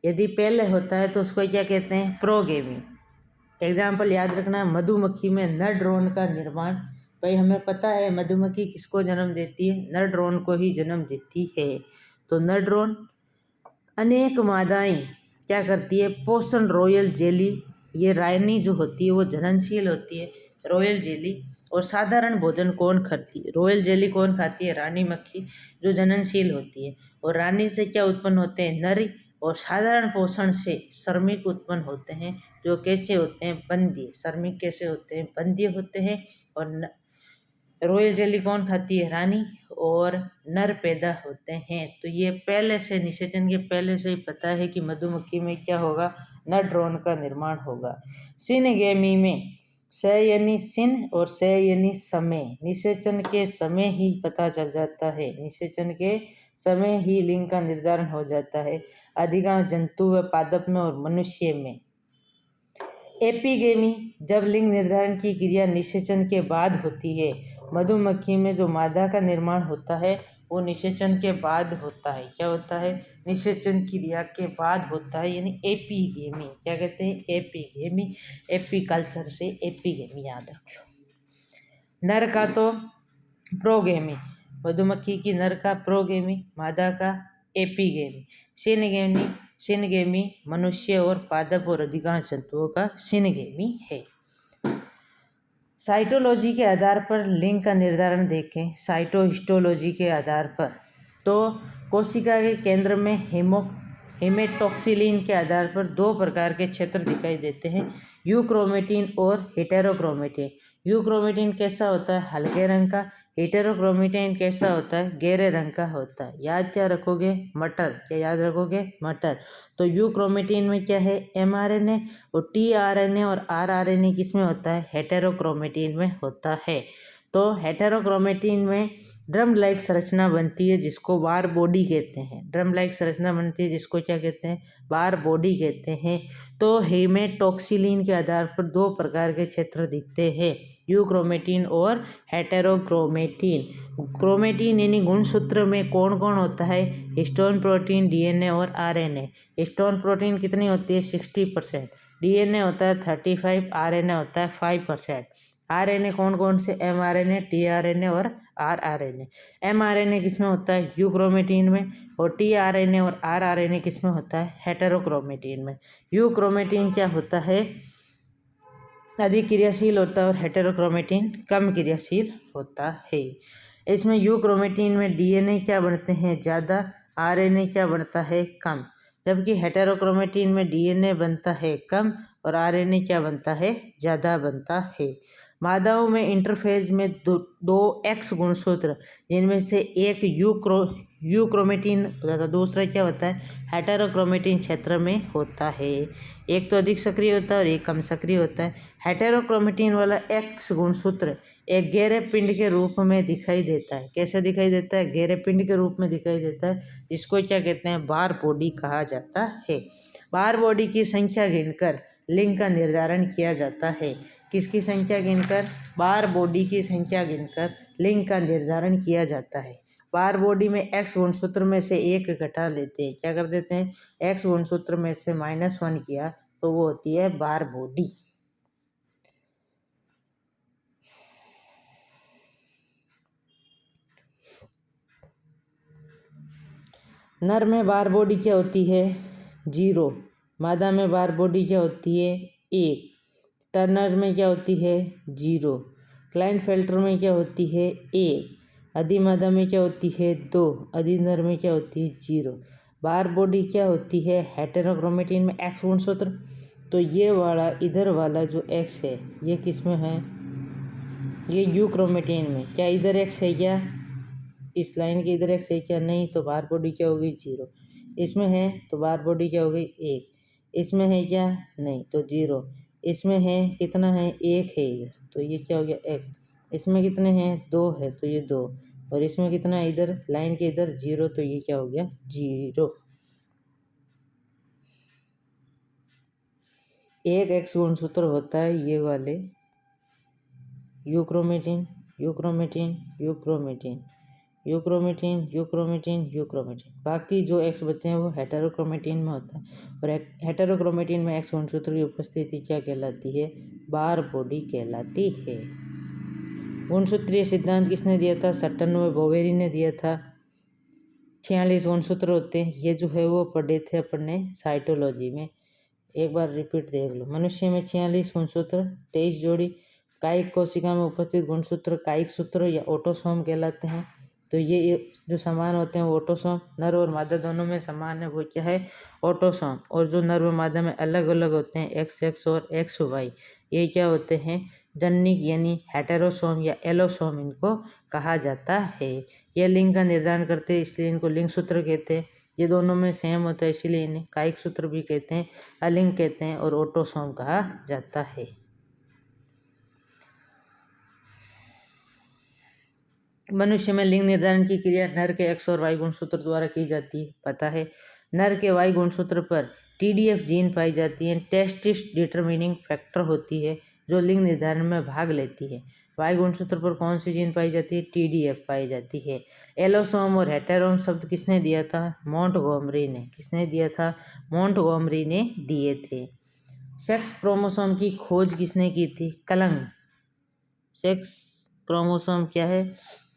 यदि पहले होता है तो उसको क्या कहते हैं? प्रोगेमी। एग्जाम्पल याद रखना, मधुमक्खी में नर ड्रोन का निर्माण। भाई हमें पता है मधुमक्खी किसको जन्म देती है, नर ड्रोन को ही जन्म देती है। तो नर ड्रोन अनेक मादाएं क्या करती है, पोषण रॉयल जेली, ये रानी जो होती है वो जननशील होती है, रॉयल जेली। और साधारण भोजन कौन खाती है, रॉयल जेली कौन खाती है, रानी मक्खी जो जननशील होती है। और रानी से क्या उत्पन्न होते हैं, नर। और साधारण पोषण से श्रमिक उत्पन्न होते हैं, जो कैसे होते हैं, बंदी। श्रमिक कैसे होते हैं, बंदी होते हैं। और रॉयल जेली कौन खाती है, रानी। और नर पैदा होते हैं। तो ये पहले से निषेचन के पहले से ही पता है कि मधुमक्खी में क्या होगा, नर ड्रोन का निर्माण होगा। सिनगेमी में स यानी सिन और स यानी समय, निषेचन के समय ही पता चल जाता है, निषेचन के समय ही लिंग का निर्धारण हो जाता है, अधिकांश जंतु व पादप में और मनुष्य में। एपिगेमी, जब लिंग निर्धारण की क्रिया निषेचन के बाद होती है। मधुमक्खी में जो मादा का निर्माण होता है वो निषेचन के बाद होता है। क्या होता है, निषेचन क्रिया के बाद होता है, यानी एपिगेमी। क्या कहते हैं, एपिगेमी। एपीकल्चर से एपिगेमी याद रख लो। नर का तो प्रोगेमी, मधुमक्खी की नर का प्रोगेमी, मादा का एपिगेमी। सिनगेमी, सिनगेमी मनुष्य और पादप और अधिकांश जंतुओं का सिनगेमी है। साइटोलॉजी के आधार पर लिंग का निर्धारण देखें, साइटोहिस्टोलॉजी के आधार पर। तो कोशिका के केंद्र में हेमेटॉक्सिलिन के आधार पर दो प्रकार के क्षेत्र दिखाई देते हैं, यूक्रोमेटिन और हेटेरोक्रोमेटिन। यूक्रोमेटिन कैसा होता है, हल्के रंग का। हेटेरोक्रोमेटिन कैसा होता है, गहरे रंग का होता है। याद क्या रखोगे, मटर। क्या याद रखोगे, मटर। तो यूक्रोमेटिन में क्या है, mRNA। और tRNA और rRNA किसमें होता है, हेटेरोक्रोमेटिन में होता है। तो हेटेरोक्रोमेटिन में ड्रम लाइक संरचना बनती है, जिसको वार बॉडी कहते हैं। ड्रम लाइक संरचना बनती है, जिसको क्या कहते हैं, वार बॉडी कहते हैं। तो हेमेटॉक्सिलिन के आधार पर दो प्रकार के क्षेत्र दिखते हैं, यूक्रोमेटिन और हेटेरोक्रोमेटिन। क्रोमेटिन यानी गुणसूत्र में कौन कौन होता है, हिस्टोन प्रोटीन, डीएनए और आरएनए। हिस्टोन प्रोटीन कितनी होती है, 60%। डीएनए होता है 35, आरएनए होता है 5%। आरएनए कौन कौन से, mRNA, tRNA और rRNA। mRNA किसमें होता है, यूक्रोमेटिन में। और tRNA और rRNA किसमें होता है, हेटेरोक्रोमेटिन में। यूक्रोमेटिन क्या होता है, अधिक क्रियाशील होता है, और हेटेरोक्रोमेटिन कम क्रियाशील होता है। इसमें यूक्रोमेटिन में डीएनए क्या बनते हैं, ज़्यादा, आरएनए क्या बनता है, कम। जबकि हेटेरोक्रोमेटिन में डीएनए बनता है कम और आरएनए क्या बनता है, ज़्यादा बनता है। मादाओं में इंटरफेज में दो एक्स गुणसूत्र, जिनमें से एक यूक्रोमेटिन होता, दूसरा क्या होता है, हेटेरोक्रोमेटिन क्षेत्र में होता है। एक तो अधिक सक्रिय होता है और एक कम सक्रिय होता है। हेटेरोक्रोमेटिन वाला एक्स गुणसूत्र एक गहरे पिंड के रूप में दिखाई देता है। कैसे दिखाई देता है, गहरे पिंड के रूप में दिखाई देता है, जिसको क्या कहते हैं, बार बॉडी कहा जाता है। बार बॉडी की संख्या गिनकर लिंग का निर्धारण किया जाता है। किसकी संख्या गिनकर, बार बॉडी की संख्या गिनकर लिंग का निर्धारण किया जाता है। बार बॉडी में एक्स गुणसूत्र में से एक घटा लेते हैं। क्या कर देते हैं, एक्स गुणसूत्र में से -1 किया तो वो होती है बार बॉडी। नर में बार बॉडी क्या होती है, 0। मादा में बार बॉडी क्या होती है, 1। टर्नर में क्या होती है, 0। क्लाइनफेल्टर में क्या होती है, 1। अधिमादा में क्या होती है, 2। अधिनर में क्या होती है, 0। बार बॉडी क्या होती है, हेटेरोक्रोमेटिन में एक्स गुणसूत्र। तो ये वाला इधर वाला जो एक्स है ये किस में है, ये यूक्रोमेटिन में। क्या इधर एक्स है क्या, इस लाइन के इधर एक्स है क्या, नहीं। तो बार बॉडी क्या हो गई, 0। इसमें है तो बार बॉडी क्या हो गई, 1। इसमें है क्या, नहीं, तो 0। इसमें है कितना है, 1 है इधर, तो ये क्या हो गया, एक्स। इसमें कितने हैं, 2 है, तो ये 2। और इसमें कितना है, इधर लाइन के इधर 0, तो ये क्या हो गया, 0। एक एक्स गुणसूत्र होता है ये वाले euchromatin, euchromatin, euchromatin. Euchromatin, euchromatin, euchromatin. बाकी जो एक्स बच्चे हैं वो हेटेरोक्रोमेटिन में होता है, और हेटेरोक्रोमेटिन में एक्स गुणसूत्र की उपस्थिति क्या कहलाती है? बार बॉडी कहलाती है। गुणसूत्रीय सिद्धांत किसने दिया था? सटन व बोवेरी ने दिया था। 46 गुणसूत्र होते हैं, ये जो है वो पढ़े थे अपन ने साइटोलॉजी में। एक बार रिपीट देख लो। मनुष्य में 46 गुणसूत्र, 23 जोड़ी। कायिक कोशिका में उपस्थित गुणसूत्र कायिक सूत्र या ऑटोसोम कहलाते हैं। तो ये जो समान होते हैं वो ऑटोसोम, नर और मादा दोनों में समान है वो क्या है? ऑटोसोम। और जो नर व मादा में अलग अलग होते हैं एक्स एक्स और एक्स वाई, ये क्या होते हैं? जन्निक यानी हेटेरोसोम या एलोसोम इनको कहा जाता है। यह लिंग का निर्धारण करते हैं, इसलिए इनको लिंग सूत्र कहते हैं। ये दोनों में सेम होता है, इसीलिए इन्हें कायिक सूत्र भी कहते हैं, अलिंग कहते हैं और ऑटोसोम कहा जाता है। मनुष्य में लिंग निर्धारण की क्रिया नर के एक्स और वाई गुणसूत्र द्वारा की जाती है, पता है। नर के वाई गुणसूत्र पर TDF जीन पाई जाती है, टेस्टिस डिटरमिनिंग फैक्टर होती है जो लिंग निर्धारण में भाग लेती है। वाई गुणसूत्र पर कौन सी जीन पाई जाती है? TDF पाई जाती है। एलोसोम और हेटेरोम शब्द किसने दिया था? मोंटगोमरी ने। किसने दिया था? मोंटगोमरी ने दिए थे। सेक्स क्रोमोसोम की खोज किसने की थी? कलंग। सेक्स क्रोमोसोम क्या है?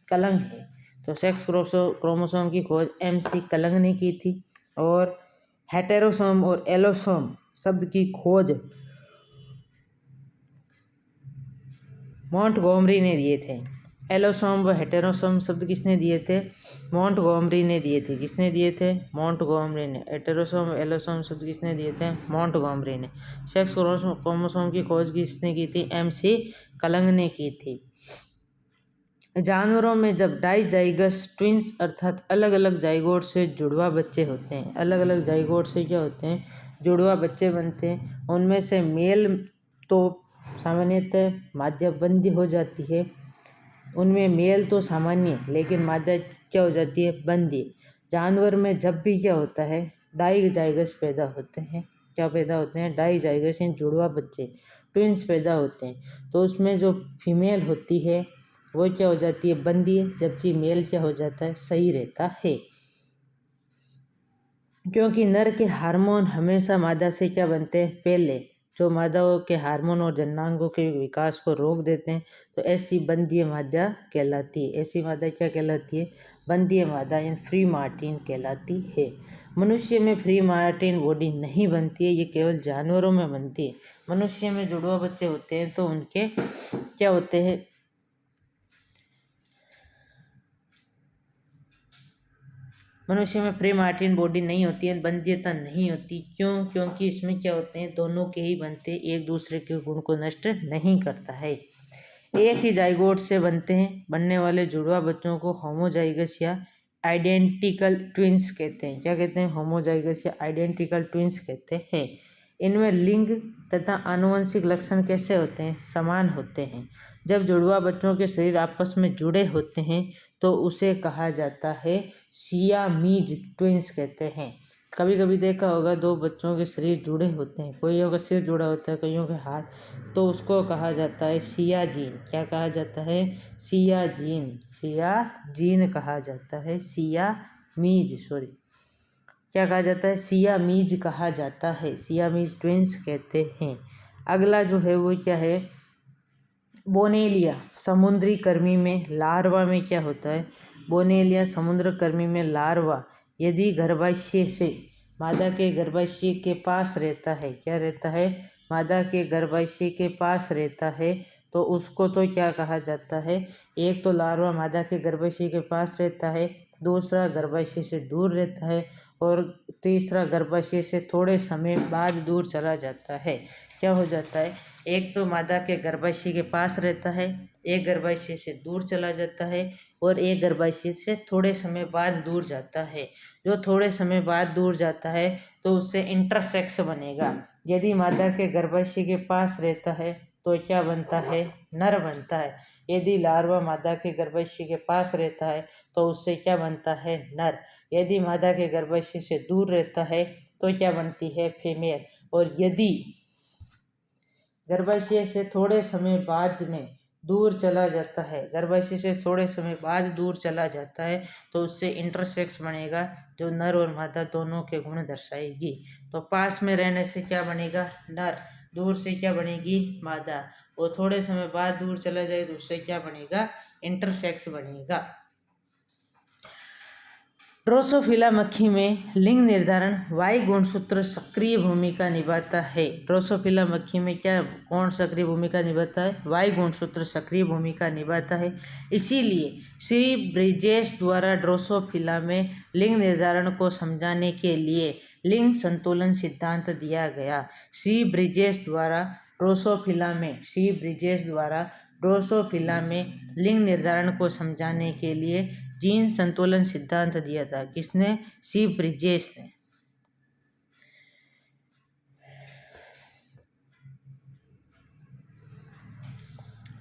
कलंग है। तो सेक्स क्रोमोसोम की खोज MC कलंग ने की थी। और हेटेरोसोम और एलोसोम शब्द की खोज मोंटगोमरी ने दिए थे। एलोसोम व हेटेरोसोम शब्द किसने दिए थे? मोंटगोमरी ने दिए थे। किसने दिए थे? मोंटगोमरी ने। हेटेरोसोम व एलोसोम शब्द किसने दिए थे? मोंटगोमरी ने। सेक्स क्रोमोसोम की खोज किसने की थी? MC कलंग ने की थी। जानवरों में जब डाइजाइगस ट्विंस अर्थात अलग अलग जाइगोट से जुड़वा बच्चे होते हैं, अलग अलग जाइगोट से क्या होते हैं? जुड़वा बच्चे बनते हैं। उनमें से मेल तो सामान्यतः मादा बंदी हो जाती है, उनमें मेल तो सामान्य लेकिन मादा क्या हो जाती है? बंदी। जानवर में जब भी क्या होता है? डाइजाइगस पैदा होते हैं। क्या पैदा होते हैं? डाइजाइगस यानी जुड़वा बच्चे, ट्विंस पैदा होते हैं। तो उसमें जो फीमेल होती है वो क्या हो जाती है? बंदी है, जबकि मेल क्या हो जाता है? सही रहता है। क्योंकि नर के हार्मोन हमेशा मादा से क्या बनते हैं? पहले। जो मादाओं के हार्मोन और जननांगों के विकास को रोक देते हैं, तो ऐसी बंदीय मादा कहलाती है। ऐसी मादा क्या कहलाती है? बंदीय मादा यानी फ्री मार्टिन कहलाती है। मनुष्य में फ्री मार्टिन बॉडी नहीं बनती है, ये केवल जानवरों में बनती है। मनुष्य में जुड़वा बच्चे होते हैं तो उनके क्या होते हैं? मनुष्य में फ्री मार्टिन बॉडी नहीं होती है, बंध्यता नहीं होती। क्यों? क्योंकि इसमें क्या होते हैं? दोनों के ही बनते हैं, एक दूसरे के गुण को नष्ट नहीं करता है। एक ही जाइगोट से बनने वाले जुड़वा बच्चों को होमोजाइगस या आइडेंटिकल ट्विंस कहते हैं। क्या कहते हैं? होमोजाइगस या आइडेंटिकल ट्विंस कहते हैं। इनमें लिंग तथा आनुवंशिक लक्षण कैसे होते हैं? समान होते हैं। जब जुड़वा बच्चों के शरीर आपस में जुड़े होते हैं तो उसे कहा जाता है सियामीज ट्विंस कहते हैं। कभी कभी देखा होगा दो बच्चों के शरीर जुड़े होते हैं, कोईयों का सिर जुड़ा होता है, कईयों के हाथ, तो उसको कहा जाता है सिया जीन। क्या कहा जाता है? सिया जीन। सिया जीन कहा जाता है। क्या कहा जाता है? सियामीज कहा जाता है। सियामीज ट्विंस कहते हैं। अगला जो है वो क्या है? बोनेलिया समुद्री कर्मी में लार्वा में क्या होता है? बोनेलिया समुद्र कर्मी में लार्वा यदि गर्भाशय से मादा के गर्भाशय के पास रहता है, क्या रहता है? मादा के गर्भाशय के पास रहता है, तो उसको तो क्या कहा जाता है? एक तो लार्वा मादा के गर्भाशय के पास रहता है, दूसरा गर्भाशय से दूर रहता है, और तीसरा गर्भाशय से थोड़े समय बाद दूर चला जाता है। क्या हो जाता है? एक तो मादा के गर्भाशय के पास रहता है, एक गर्भाशय से दूर चला जाता है, और एक गर्भाशय से थोड़े समय बाद दूर जाता है। जो थोड़े समय बाद दूर जाता है तो उससे इंटरसेक्स बनेगा। यदि मादा के गर्भाशय के पास रहता है तो क्या बनता है? नर बनता है। यदि लार्वा मादा के गर्भाशय के पास रहता है तो उससे क्या बनता है? नर। यदि मादा के गर्भाशय से दूर रहता है तो क्या बनती है? फीमेल। और यदि गर्भाशय से थोड़े समय बाद में दूर चला जाता है, गर्भाशय से थोड़े समय बाद दूर चला जाता है, तो उससे इंटरसेक्स बनेगा जो नर और मादा दोनों के गुण दर्शाएगी। तो पास में रहने से क्या बनेगा? नर। दूर से क्या बनेगी? मादा। और थोड़े समय बाद दूर चला जाए तो उससे क्या बनेगा? इंटरसेक्स बनेगा। ड्रोसोफिला मक्खी में लिंग निर्धारण वाई गुणसूत्र सक्रिय भूमिका निभाता है। ड्रोसोफिला मक्खी में क्या कौन सक्रिय भूमिका निभाता है? वाई गुणसूत्र सक्रिय भूमिका निभाता है। इसीलिए श्री ब्रिजेश द्वारा ड्रोसोफिला में लिंग निर्धारण को समझाने के लिए लिंग संतुलन सिद्धांत दिया गया। श्री ब्रिजेश द्वारा ड्रोसोफिला में लिंग निर्धारण को समझाने के लिए जीन संतुलन सिद्धांत दिया था। किसने? सी ब्रिजेश ने।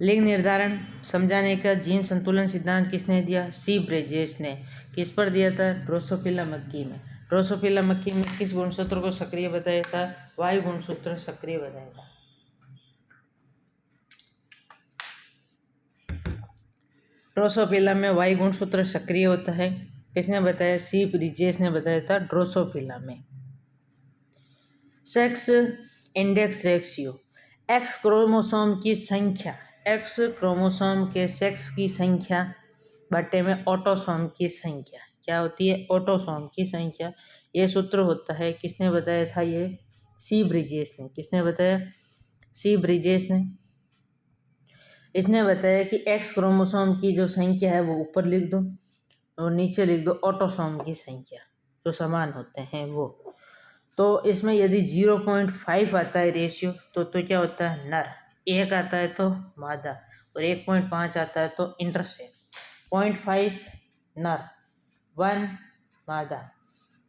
लिंग निर्धारण समझाने का जीन संतुलन सिद्धांत किसने दिया? सी ब्रिजेश ने। किस पर दिया था? ड्रोसोफिला मक्खी में। ड्रोसोफिला मक्खी में किस गुणसूत्र को सक्रिय बताया था? वायु गुणसूत्र सक्रिय बताया था। ड्रोसोफिला में वाई गुणसूत्र सक्रिय होता है। किसने बताया? सी ब्रिजेश ने बताया था ड्रोसोफिला में। Sex index ratio, x chromosome की संख्या, एक्स क्रोमोसोम के सेक्स की संख्या बटे में ऑटोसोम की संख्या। क्या होती है? ऑटोसोम की संख्या। ये सूत्र होता है। किसने बताया था? ये सी ब्रिजेश ने। किसने बताया? सी ब्रिजेश ने। इसने बताया कि एक्स क्रोमोसोम की जो संख्या है वो ऊपर लिख दो और नीचे लिख दो ऑटोसोम की संख्या जो समान होते हैं वो। तो इसमें यदि 0.5 आता है रेशियो तो क्या होता है? नर। 1 आता है तो मादा और 1.5 आता है तो इंटरसेक्स। 0.5 नर, 1 मादा,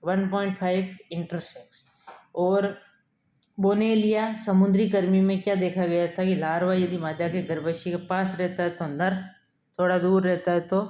1.5 इंटरसेक्स। और बोनेलिया समुद्री कर्मी में क्या देखा गया था कि लार्वा यदि मादा के गर्भाशय के पास रहता है तो नर, थोड़ा दूर रहता है तो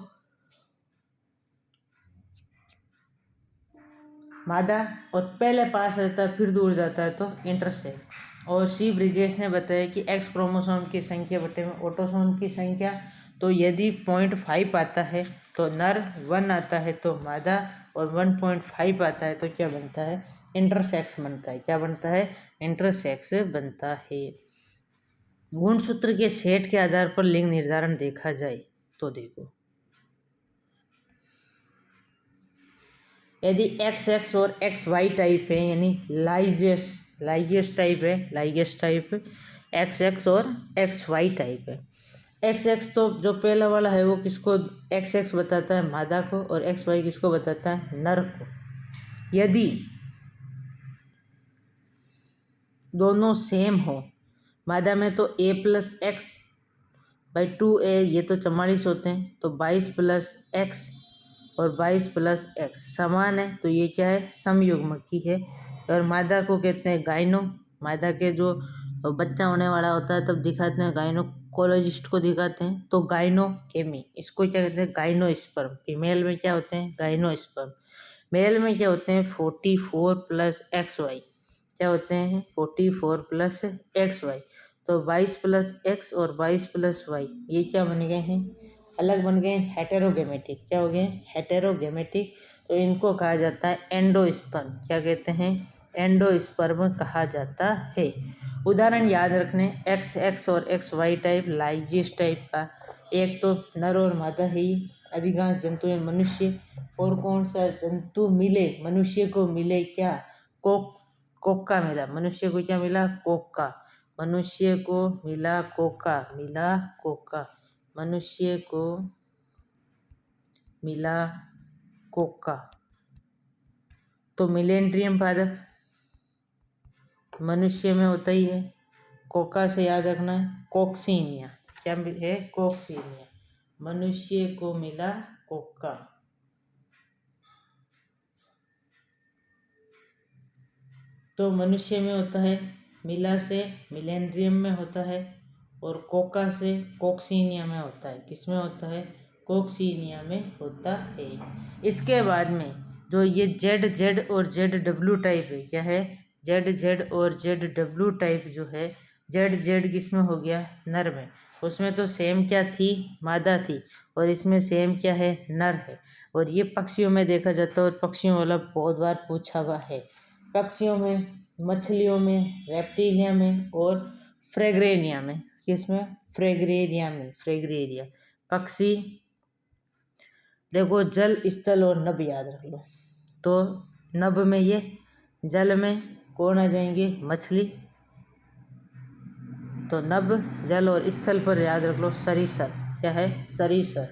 मादा, और पहले पास रहता है फिर दूर जाता है तो इंटरसेक्स। और सी ब्रिजेश ने बताया कि एक्स क्रोमोसोम की संख्या बटे में ऑटोसोम की संख्या। तो यदि 0.5 आता है तो नर, 1 आता है तो मादा और 1.5 आता है तो क्या बनता है? इंटरसेक्स बनता है। क्या बनता है? इंटरसेक्स बनता है। गुणसूत्र के सेट के आधार पर लिंग निर्धारण देखा जाए तो देखो, यदि XX और XY टाइप है यानी लाइगेस टाइप XX और XY टाइप है। XX तो जो पहला वाला है वो किसको XX बताता है? मादा को। और XY किसको बताता है? नर को। यदि दोनों सेम हो, मादा में तो A+X/2A, ये तो 44 होते हैं, तो 22+X और 22+X समान है तो ये क्या है? समयुग्म की है। और मादा को कहते हैं गाइनो। मादा के जो बच्चा होने वाला होता है तब दिखाते हैं, गाइनोकोलॉजिस्ट को दिखाते हैं तो गाइनोकेमी। इसको क्या कहते हैं? गाइनोस्पर्म। फीमेल में क्या होते हैं? गाइनोस्पर्म। मेल में क्या होते हैं? 44+XY। क्या होते हैं? 44+XY। तो 22+X और 22+Y ये क्या बन गए हैं? अलग बन गए हैं, हेटेरोगेमेटिक। क्या हो गए? हेटेरोगेमेटिक। तो इनको कहा जाता है एंडोस्पर्म। क्या कहते हैं? एंडोस्पर्म कहा जाता है। उदाहरण याद रखने, XX और XY टाइप लाइगेस टाइप का। एक तो नर और मादा है ही, अधिकांश जंतु है मनुष्य। और कौन सा जंतु मिले मनुष्य को? मिले क्या? कोक्का मिला। मनुष्य को क्या मिला? कोक्का। मनुष्य को मिला कोका। मनुष्य को मिला कोका। तो मिलेंड्रियम पादप मनुष्य में होता ही है। कोका से याद रखना है कोक्सीनिया। क्या है? कोक्सीनिया। मनुष्य को मिला कोका। तो मनुष्य में होता है, मिला से मिलेंड्रियम में होता है और कोका से कोक्सीनिया में होता है। किस में होता है? कोक्सीनिया में होता है। इसके बाद में जो ये ZZ और ZW टाइप है, क्या है? ZZ और ZW टाइप जो है, ZZ किस में हो गया? नर में। उसमें तो सेम क्या थी, मादा थी, और इसमें सेम क्या है, नर है। और ये पक्षियों में देखा जाता है, और पक्षियों वाला बहुत बार पूछा हुआ है। पक्षियों में, मछलियों में, रेप्टिलिया में और फ्रेगरेनिया में। किसमें? फ्रेगरेरिया में, फ्रेगरेरिया। पक्षी देखो, जल, स्थल और नभ याद रख लो। तो नभ में ये, जल में कौन आ जाएंगे, मछली। तो नभ, जल और स्थल पर याद रख लो सरीसर। क्या है? सरीसर।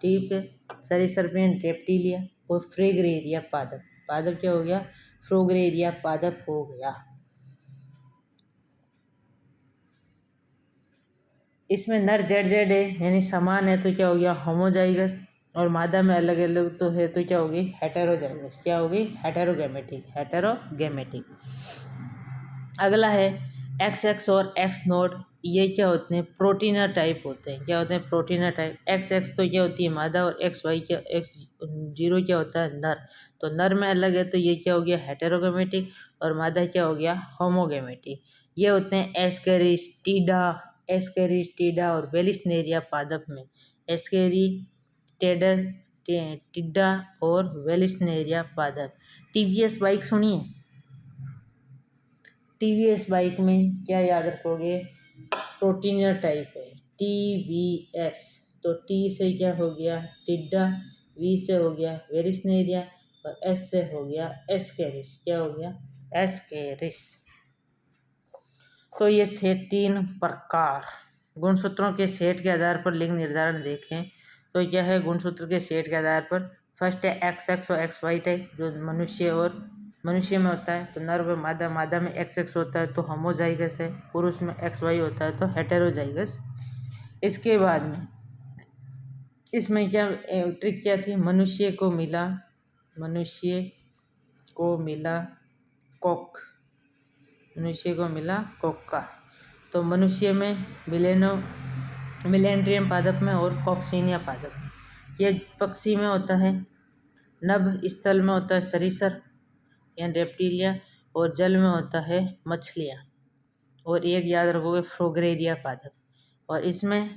ठीक है, सरीसर में रेप्टिलिया और फ्रेगरेरिया पादप। पादप क्या हो गया? फ्रेगरेरिया पादप हो गया। इसमें नर जेड जेड है, यानी समान है, तो क्या हो गया? होमोजाइगस। और मादा में अलग अलग तो है, तो क्या होगी? हेटेरोजाइगस। क्या होगी? हेटेरोगैमेटिक। हेटेरोगैमेटिक। अगला है एक्स एक्स और एक्स नोट। ये क्या होते हैं? प्रोटीनर टाइप होते हैं। क्या होते हैं? प्रोटीनर टाइप। एक्स एक्स तो क्या होती है? मादा। और एक्स वाई क्या, एक्स जीरो क्या होता है? नर। तो नर में अलग है, तो ये क्या हो गया? हेटेरोगैमेटिक। और मादा क्या हो गया? होमोगैमेटिक। ये होते हैं एस्केरिस्टिडा, एस्केरिस्टिडा और वेलिस्नेरिया पादप में। एस्केरिस्टिडा, टिड्डा और वेलिस्नेरिया पादप। टीवीएस बाइक सुनिए। टीवीएस बाइक में क्या याद रखोगे? प्रोटीनर टाइप है, टीवीएस। तो टी से क्या हो गया? टिड्डा, वी से हो गया वेरिसनेरिया, और एस से हो गया एस्केरिस। क्या हो गया? एस्केरिस। तो ये थे 3 प्रकार। गुणसूत्रों के सेट के आधार पर लिंग निर्धारण देखें तो क्या है? गुणसूत्र के सेट के आधार पर फर्स्ट है एक्स एक्स और एक्स वाई टाइप, जो मनुष्य में होता है। तो नर व मादा, मादा में एक्स एक्स होता है तो होमोजाइगस है, पुरुष में एक्स वाई होता है तो हेटेरोजाइगस। इसके बाद में इसमें क्या ट्रिक क्या थी? मनुष्य को मिला कोक, मनुष्य को मिला कोका। तो मनुष्य में मिलेंड्रियम पादप में और कॉक्सीनिया पादप में। ये पक्षी में होता है, नभ, स्थल में होता है सरीसर या रेप्टिलिया, और जल में होता है मछलियाँ। और एक याद रखोगे, फ्रेगरेरिया पादप। और इसमें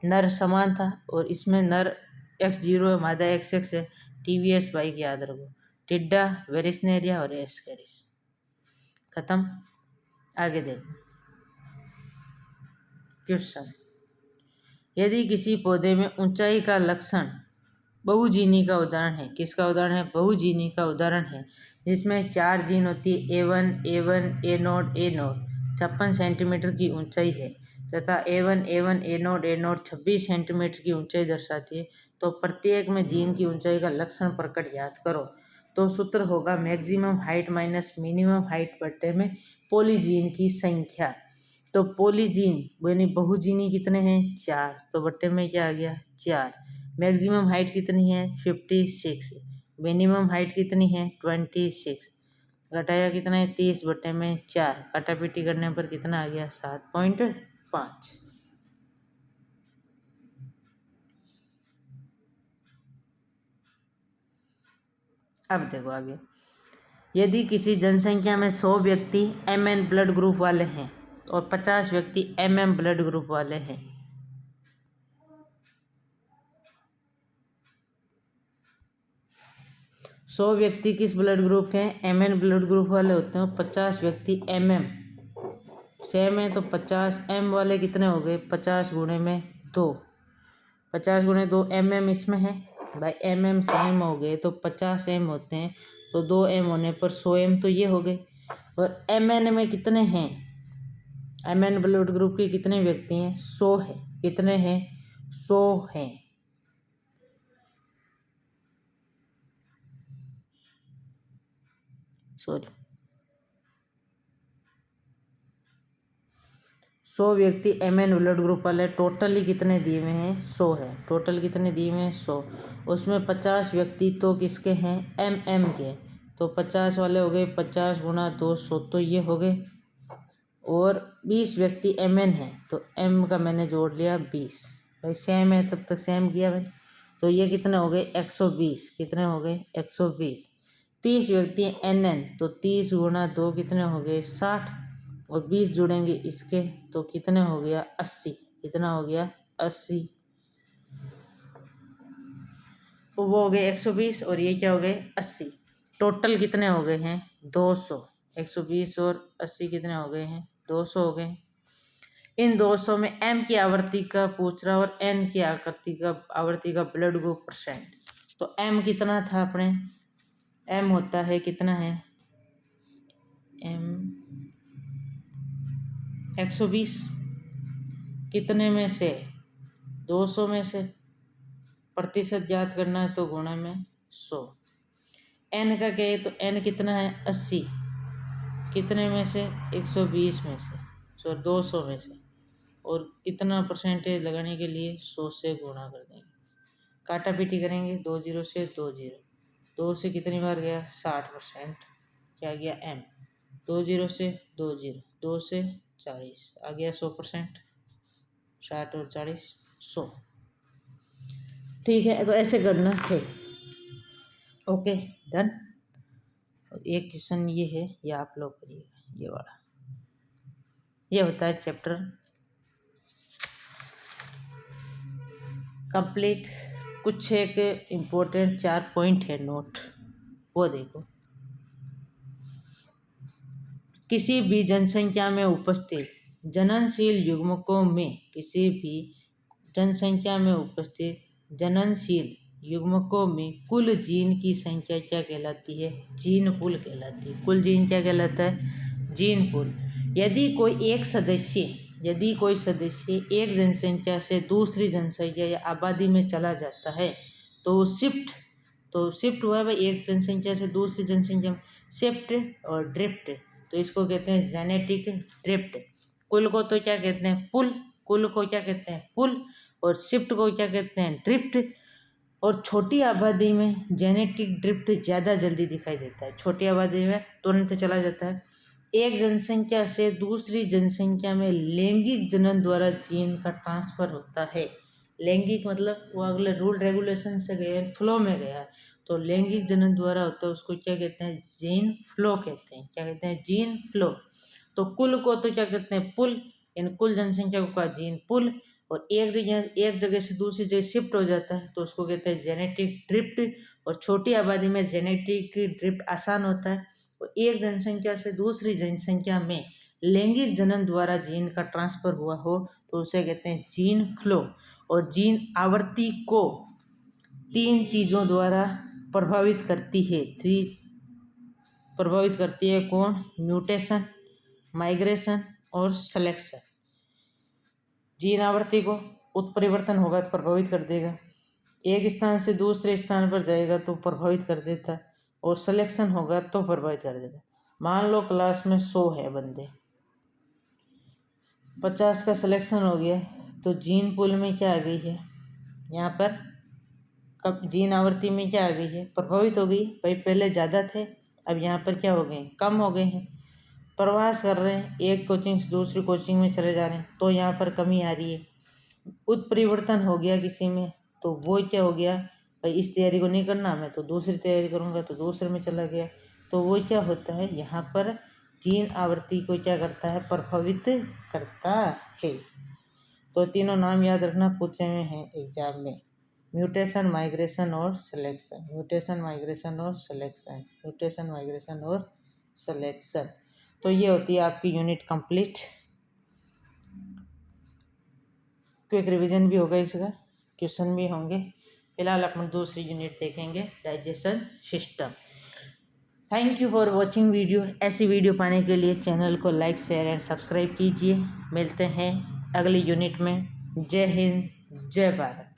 नर समान था, और इसमें नर X0 है, मादा XX है। टीवीएस बाइक याद रखो। टिड्डा, वेरिसनेरिया और एस्केरिस। खत्म। आगे देखो क्वेश्चन। यदि किसी पौधे में ऊंचाई का लक्षण बहुजीनी का उदाहरण है। किसका उदाहरण है? बहुजीनी का उदाहरण है, जिसमें 4 जीन होती है, A1, A1, A0, A0। 56 centimetre की ऊंचाई है तथा A1, A1, A0, A0 26 centimetre की ऊंचाई दर्शाती है। तो प्रत्येक में जीन की ऊंचाई का लक्षण प्रकट याद करो। तो सूत्र होगा maximum height minus minimum height बटे में पॉलीजीन की संख्या। तो पॉलीजीन यानी बहुजीनी कितने हैं? 4। तो बट्टे में क्या आ गया? 4। मैक्सिमम हाइट कितनी है? 56। मिनिमम हाइट कितनी है? 26। घटाया कितना है? 30 बट्टे में 4। काटापीटी करने पर कितना आ गया? 7.5। अब देखो आगे। यदि किसी जनसंख्या में 100 व्यक्ति MN ब्लड ग्रुप वाले हैं और 50 व्यक्ति MM ब्लड ग्रुप वाले हैं, 100 व्यक्ति किस ब्लड ग्रुप के हैं? MN ब्लड ग्रुप वाले होते हैं। 50 व्यक्ति MM सेम है, तो 50 M वाले कितने हो गए? 50 गुणे में 2। 50 गुणे 2 MM इसमें है भाई। MM सेम हो गए तो 50 M होते हैं, तो 2 M होने पर 100 M तो ये हो गए। और MN में कितने हैं? MN ब्लड ग्रुप के कितने व्यक्ति हैं? 100 है। कितने हैं? 100 हैं। सॉरी, 100 व्यक्ति MN ब्लड ग्रुप वाले। टोटली कितने दिए हुए हैं? 100 है। टोटल कितने दिए हुए हैं? 100। उसमें 50 व्यक्ति तो किसके हैं? MM के। तो 50 वाले हो गए, 50 गुणा 200 तो ये हो गए। और 20 व्यक्ति MN हैं, तो M का मैंने जोड़ लिया 20। भाई सेम है, तब तक सेम किया भाई। तो ये कितने हो गए? 120। कितने हो गए? 120। 30 व्यक्ति NN, तो 30 गुणा 2 कितने हो गए? 60। और 20 जुड़ेंगे इसके तो कितने हो गया 80। कितना हो गया 80। तो वो हो गए 120 और ये क्या हो गए 80। टोटल कितने हो गए हैं 200। 120 और 80 कितने हो गए हैं 200 हो गए। इन 200 में m की आवृत्ति का पूछ रहा और n की आवृत्ति का ब्लड ग्रुप परसेंट। तो m कितना था अपने, m होता है कितना है m 120 कितने में से 200 में से, प्रतिशत ज्ञात करना है तो गुणा में 100। n का क्या है तो n कितना है 80 कितने में से 120 में से 200 में से, और कितना परसेंटेज लगाने के लिए 100 से गुणा कर देंगे। काटा पीटी करेंगे 2 0 से 2 0, 2 से कितनी बार गया 60%, क्या गया m। 2 0 से 2 0, 2 से 40 आ गया 100%। 60 और 40 100। ठीक है, तो ऐसे करना है। Okay done. एक क्वेश्चन ये है, ये आप लोग करिएगा, ये वाला ये होता है चैप्टर कंप्लीट। कुछ एक इम्पोर्टेंट 4 पॉइंट है नोट, वो देखो। किसी भी जनसंख्या में उपस्थित जननशील युग्मकों में, किसी भी जनसंख्या में उपस्थित जननशील युग्मकों में कुल जीन की संख्या क्या कहलाती है, जीन पूल कहलाती है। कुल जीन क्या कहलाता है, जीन पूल। यदि कोई सदस्य एक जनसंख्या से दूसरी जनसंख्या या आबादी में चला जाता है तो शिफ्ट हुआ है एक जनसंख्या से दूसरी जनसंख्या में, शिफ्ट और ड्रिफ्ट, तो इसको कहते हैं जेनेटिक ड्रिफ्ट। कुल को तो क्या कहते हैं पुल, कुल को क्या कहते हैं पुल, और शिफ्ट को क्या कहते हैं ड्रिफ्ट। और छोटी आबादी में जेनेटिक ड्रिफ्ट ज़्यादा जल्दी दिखाई देता है, छोटी आबादी में तुरंत चला जाता है। एक जनसंख्या से दूसरी जनसंख्या में लैंगिक जनन द्वारा जीन का ट्रांसफ़र होता है। लैंगिक मतलब वो अगले रूल रेगुलेशन से गए, फ्लो में गया, तो लैंगिक जनन द्वारा होता है, उसको क्या कहते हैं जीन फ्लो कहते हैं। क्या कहते हैं जीन फ्लो। तो कुल को तो क्या कहते हैं पुल, इन कुल जनसंख्या को कहा जीन पुल। और एक जगह से दूसरी जगह शिफ्ट हो जाता है तो उसको कहते हैं जेनेटिक ड्रिफ्ट। और छोटी आबादी में जेनेटिक ड्रिफ्ट आसान होता है। और एक जनसंख्या से दूसरी जनसंख्या में लैंगिक जनन द्वारा जीन का ट्रांसफ़र हुआ हो तो उसे कहते हैं जीन फ्लो। और जीन आवृत्ति को 3 चीज़ों द्वारा प्रभावित करती है। प्रभावित करती है कौन, म्यूटेशन, माइग्रेशन और सिलेक्शन। जीन आवृत्ति को उत्परिवर्तन होगा तो प्रभावित कर देगा, एक स्थान से दूसरे स्थान पर जाएगा तो प्रभावित कर देता है, और सिलेक्शन होगा तो प्रभावित कर देता है। मान लो क्लास में 100 है बंदे, 50 का सिलेक्शन हो गया तो जीन पूल में क्या आ गई है, यहाँ पर कब जीन आवृत्ति में क्या आ गई है, प्रभावित हो गई भाई। पहले ज़्यादा थे, अब यहाँ पर क्या हो गए, कम हो गए हैं। प्रवास कर रहे हैं, एक कोचिंग से दूसरी कोचिंग में चले जा रहे हैं तो यहाँ पर कमी आ रही है। उत्परिवर्तन हो गया किसी में तो वो क्या हो गया भाई, इस तैयारी को नहीं करना मैं तो दूसरी तैयारी करूँगा, तो दूसरे में चला गया। तो वो क्या होता है, यहाँ पर जीन आवृत्ति को क्या करता है, प्रभावित करता है। तो तीनों नाम याद रखना, पूछे हुए हैं एग्जाम में, म्यूटेशन, माइग्रेशन और सिलेक्शन। म्यूटेशन, माइग्रेशन और सिलेक्शन, म्यूटेशन, माइग्रेशन और सिलेक्शन। तो ये होती है आपकी यूनिट कंप्लीट। क्विक रिवीजन भी होगा, इसका क्वेश्चन भी होंगे। फिलहाल अपन दूसरी यूनिट देखेंगे, digestion system. Thank you for watching video. ऐसी वीडियो पाने के लिए चैनल को लाइक, शेयर एंड सब्सक्राइब कीजिए। मिलते हैं अगली यूनिट में। जय हिंद, जय भारत।